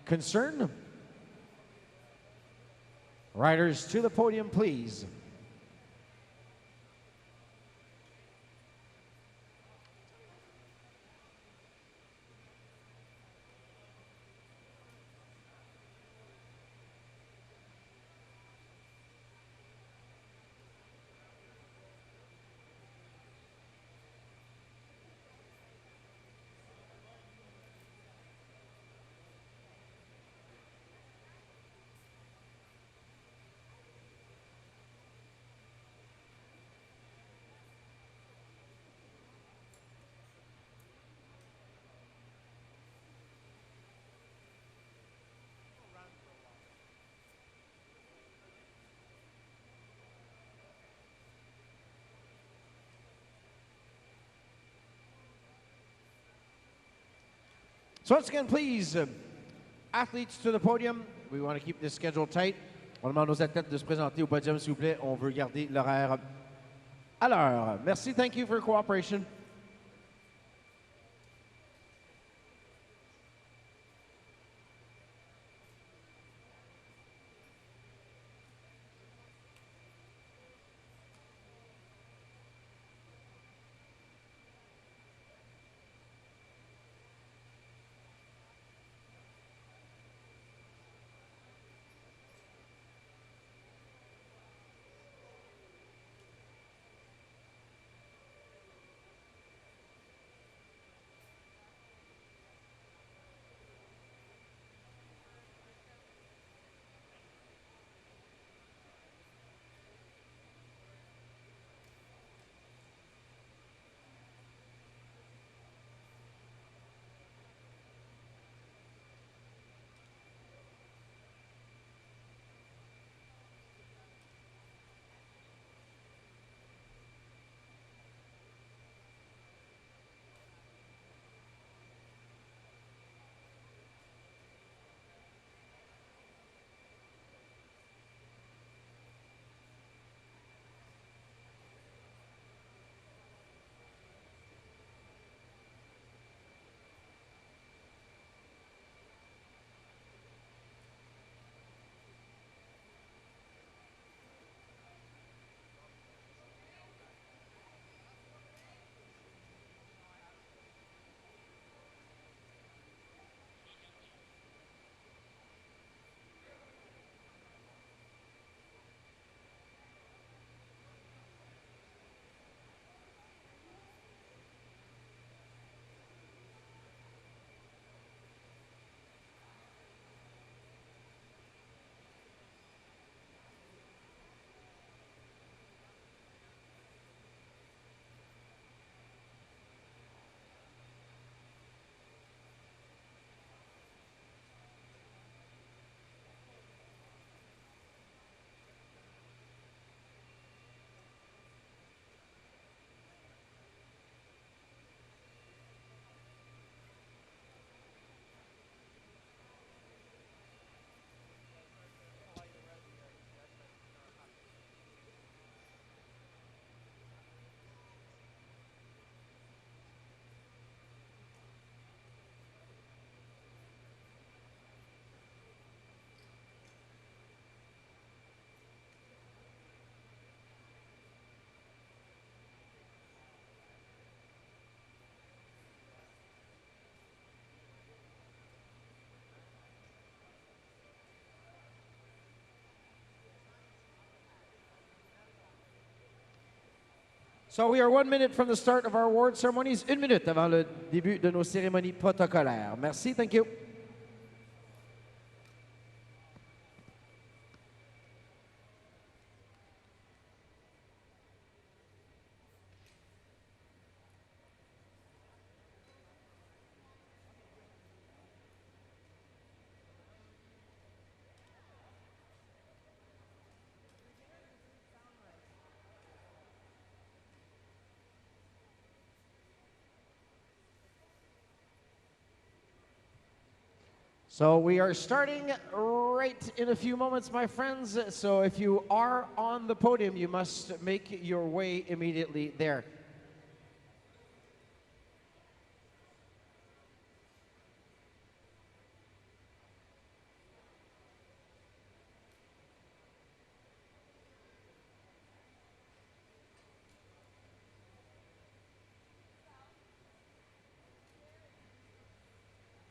concerned. Riders to the podium, please. So once again, please, athletes to the podium. We want to keep this schedule tight. On demande aux athlètes de se présenter au podium, s'il vous plaît. On veut garder l'horaire à l'heure. Merci. Thank you for your cooperation. So we are 1 minute from the start of our award ceremonies. 1 minute avant le début de nos cérémonies protocolaires. Merci, thank you. So we are starting right in a few moments, my friends. So if you are on the podium, you must make your way immediately there.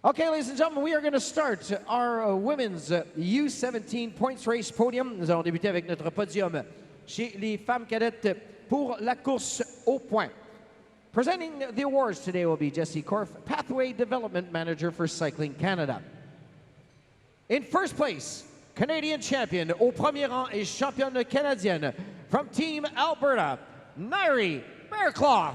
Okay, ladies and gentlemen, we are going to start our women's U17 points race podium. Nous allons débuter avec notre podium chez les femmes cadettes pour la course au point. Presenting the awards today will be Jessie Korf, Pathway Development Manager for Cycling Canada. In first place, Canadian champion au premier rang et championne canadienne from Team Alberta, Nairi Bearcloth.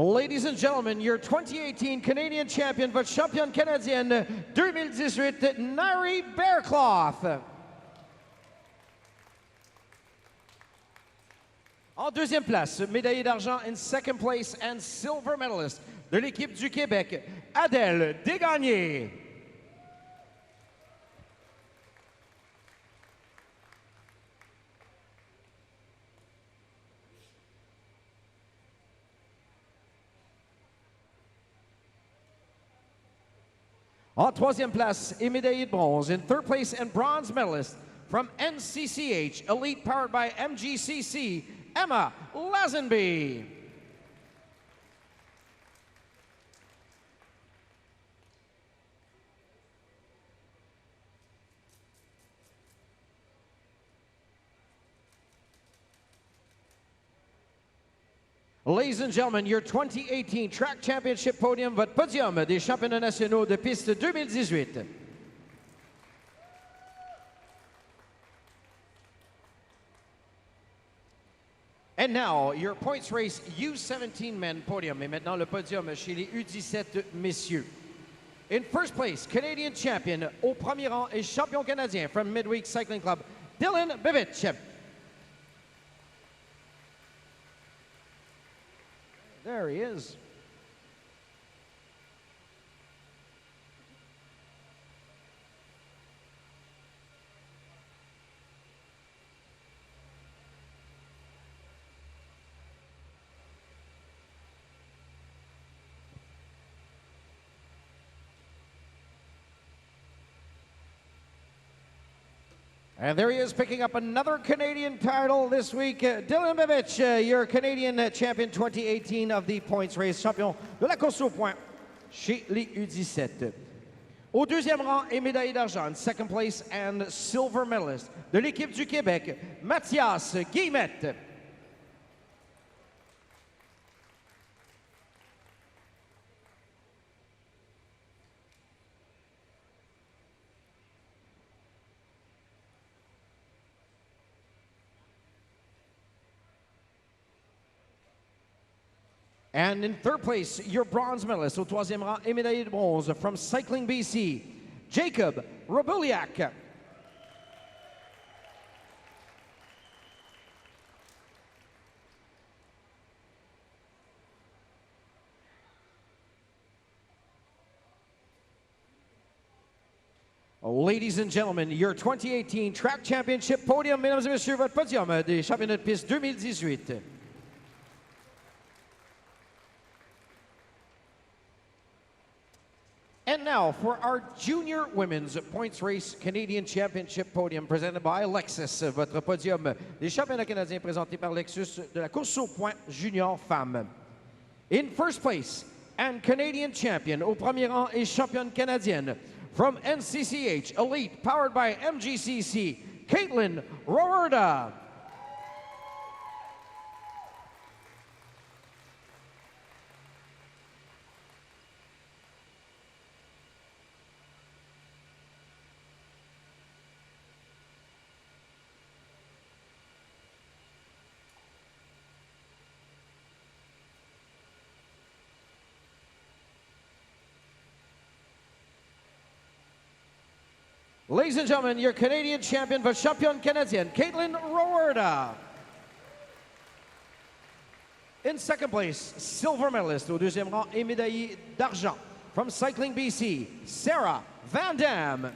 Ladies and gentlemen, your 2018 Canadian champion, votre championne canadienne 2018, Nairi Bearcloth. En deuxième place, médaillée d'argent in second place and silver medalist de l'équipe du Québec, Adèle Desgagnés. En troisième place et médaillée de bronze, in third place and bronze medalist from NCCH, Elite powered by MGCC, Emma Lazenby. Ladies and gentlemen, your 2018 Track Championship podium, votre podium des championnats nationaux de piste 2018. And now, your points race U17 men podium. Et maintenant, le podium chez les U17 messieurs. In first place, Canadian champion au premier rang et champion canadien from Midweek Cycling Club, Dylan Bivich. There he is. And there he is picking up another Canadian title this week. Dylan Bivich, your Canadian champion 2018 of the points race, champion de la course au point chez les U17. Au deuxième rang et médaillé d'argent, second place and silver medalist de l'équipe du Québec, Mathias Guillemette. And in third place, your bronze medalist au troisième rang et médaillé de bronze from Cycling BC, Jacob Robuliak. Ladies and gentlemen, your 2018 Track Championship podium, mesdames et messieurs, votre podium des championnats de piste 2018. And now for our junior women's points race Canadian Championship podium presented by Lexus, votre podium des championnats canadiens présenté par Lexus de la course au point junior femme. In first place and Canadian champion au premier rang et championne canadienne from NCCH Elite powered by MGCC, Caitlin Roerda. Ladies and gentlemen, your Canadian champion, votre championne canadienne, Caitlin Roerda. In second place, silver medalist au deuxième rang et médaillée d'argent from Cycling BC, Sarah Van Dam.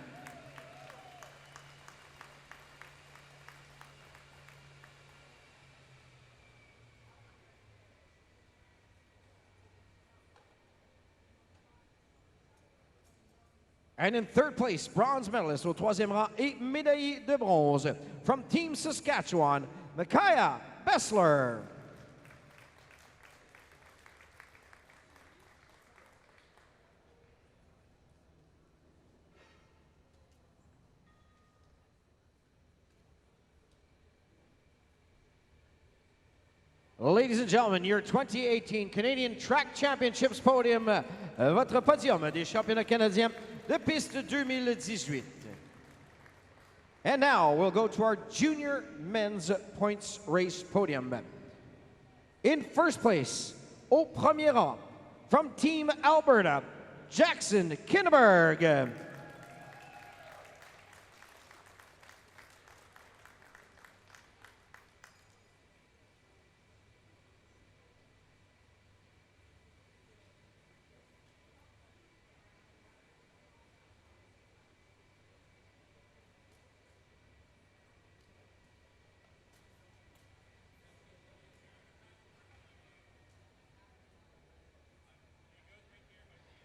And in third place, bronze medalist au troisième rang et médaillé de bronze from Team Saskatchewan, Micaiah Bessler. Ladies and gentlemen, your 2018 Canadian Track Championships podium, votre podium des championnats canadiens de piste 2018. And now we'll go to our junior men's points race podium. In first place, au premier rang, from Team Alberta, Jackson Kinneberg.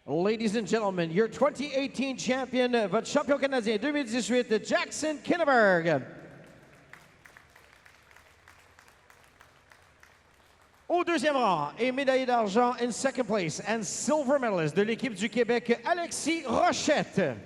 Ladies and gentlemen, your 2018 champion, votre champion canadien 2018, Jackson Kinneberg. Au deuxième rang et médaillé d'argent in second place and silver medalist de l'équipe du Québec, Alexis Rochette.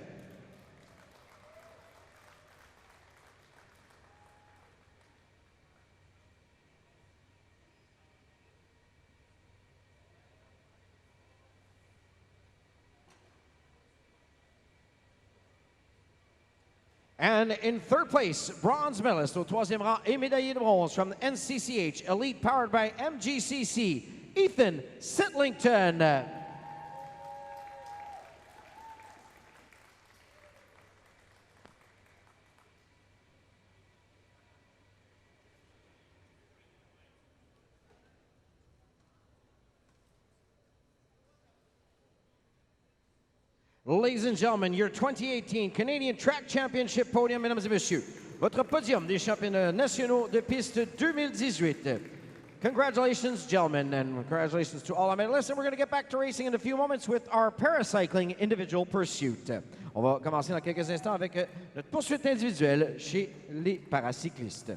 And in third place, bronze medalist au troisième rang et médaillé de bronze from the NCCH Elite powered by MGCC, Ethan Sitlington. Ladies and gentlemen, your 2018 Canadian Track Championship podium, mesdames et messieurs. Votre podium des championnats nationaux de piste 2018. Congratulations, gentlemen, and congratulations to all our medalists. And we're going to get back to racing in a few moments with our paracycling individual pursuit. On va commencer dans quelques instants avec notre poursuite individuelle chez les paracyclistes.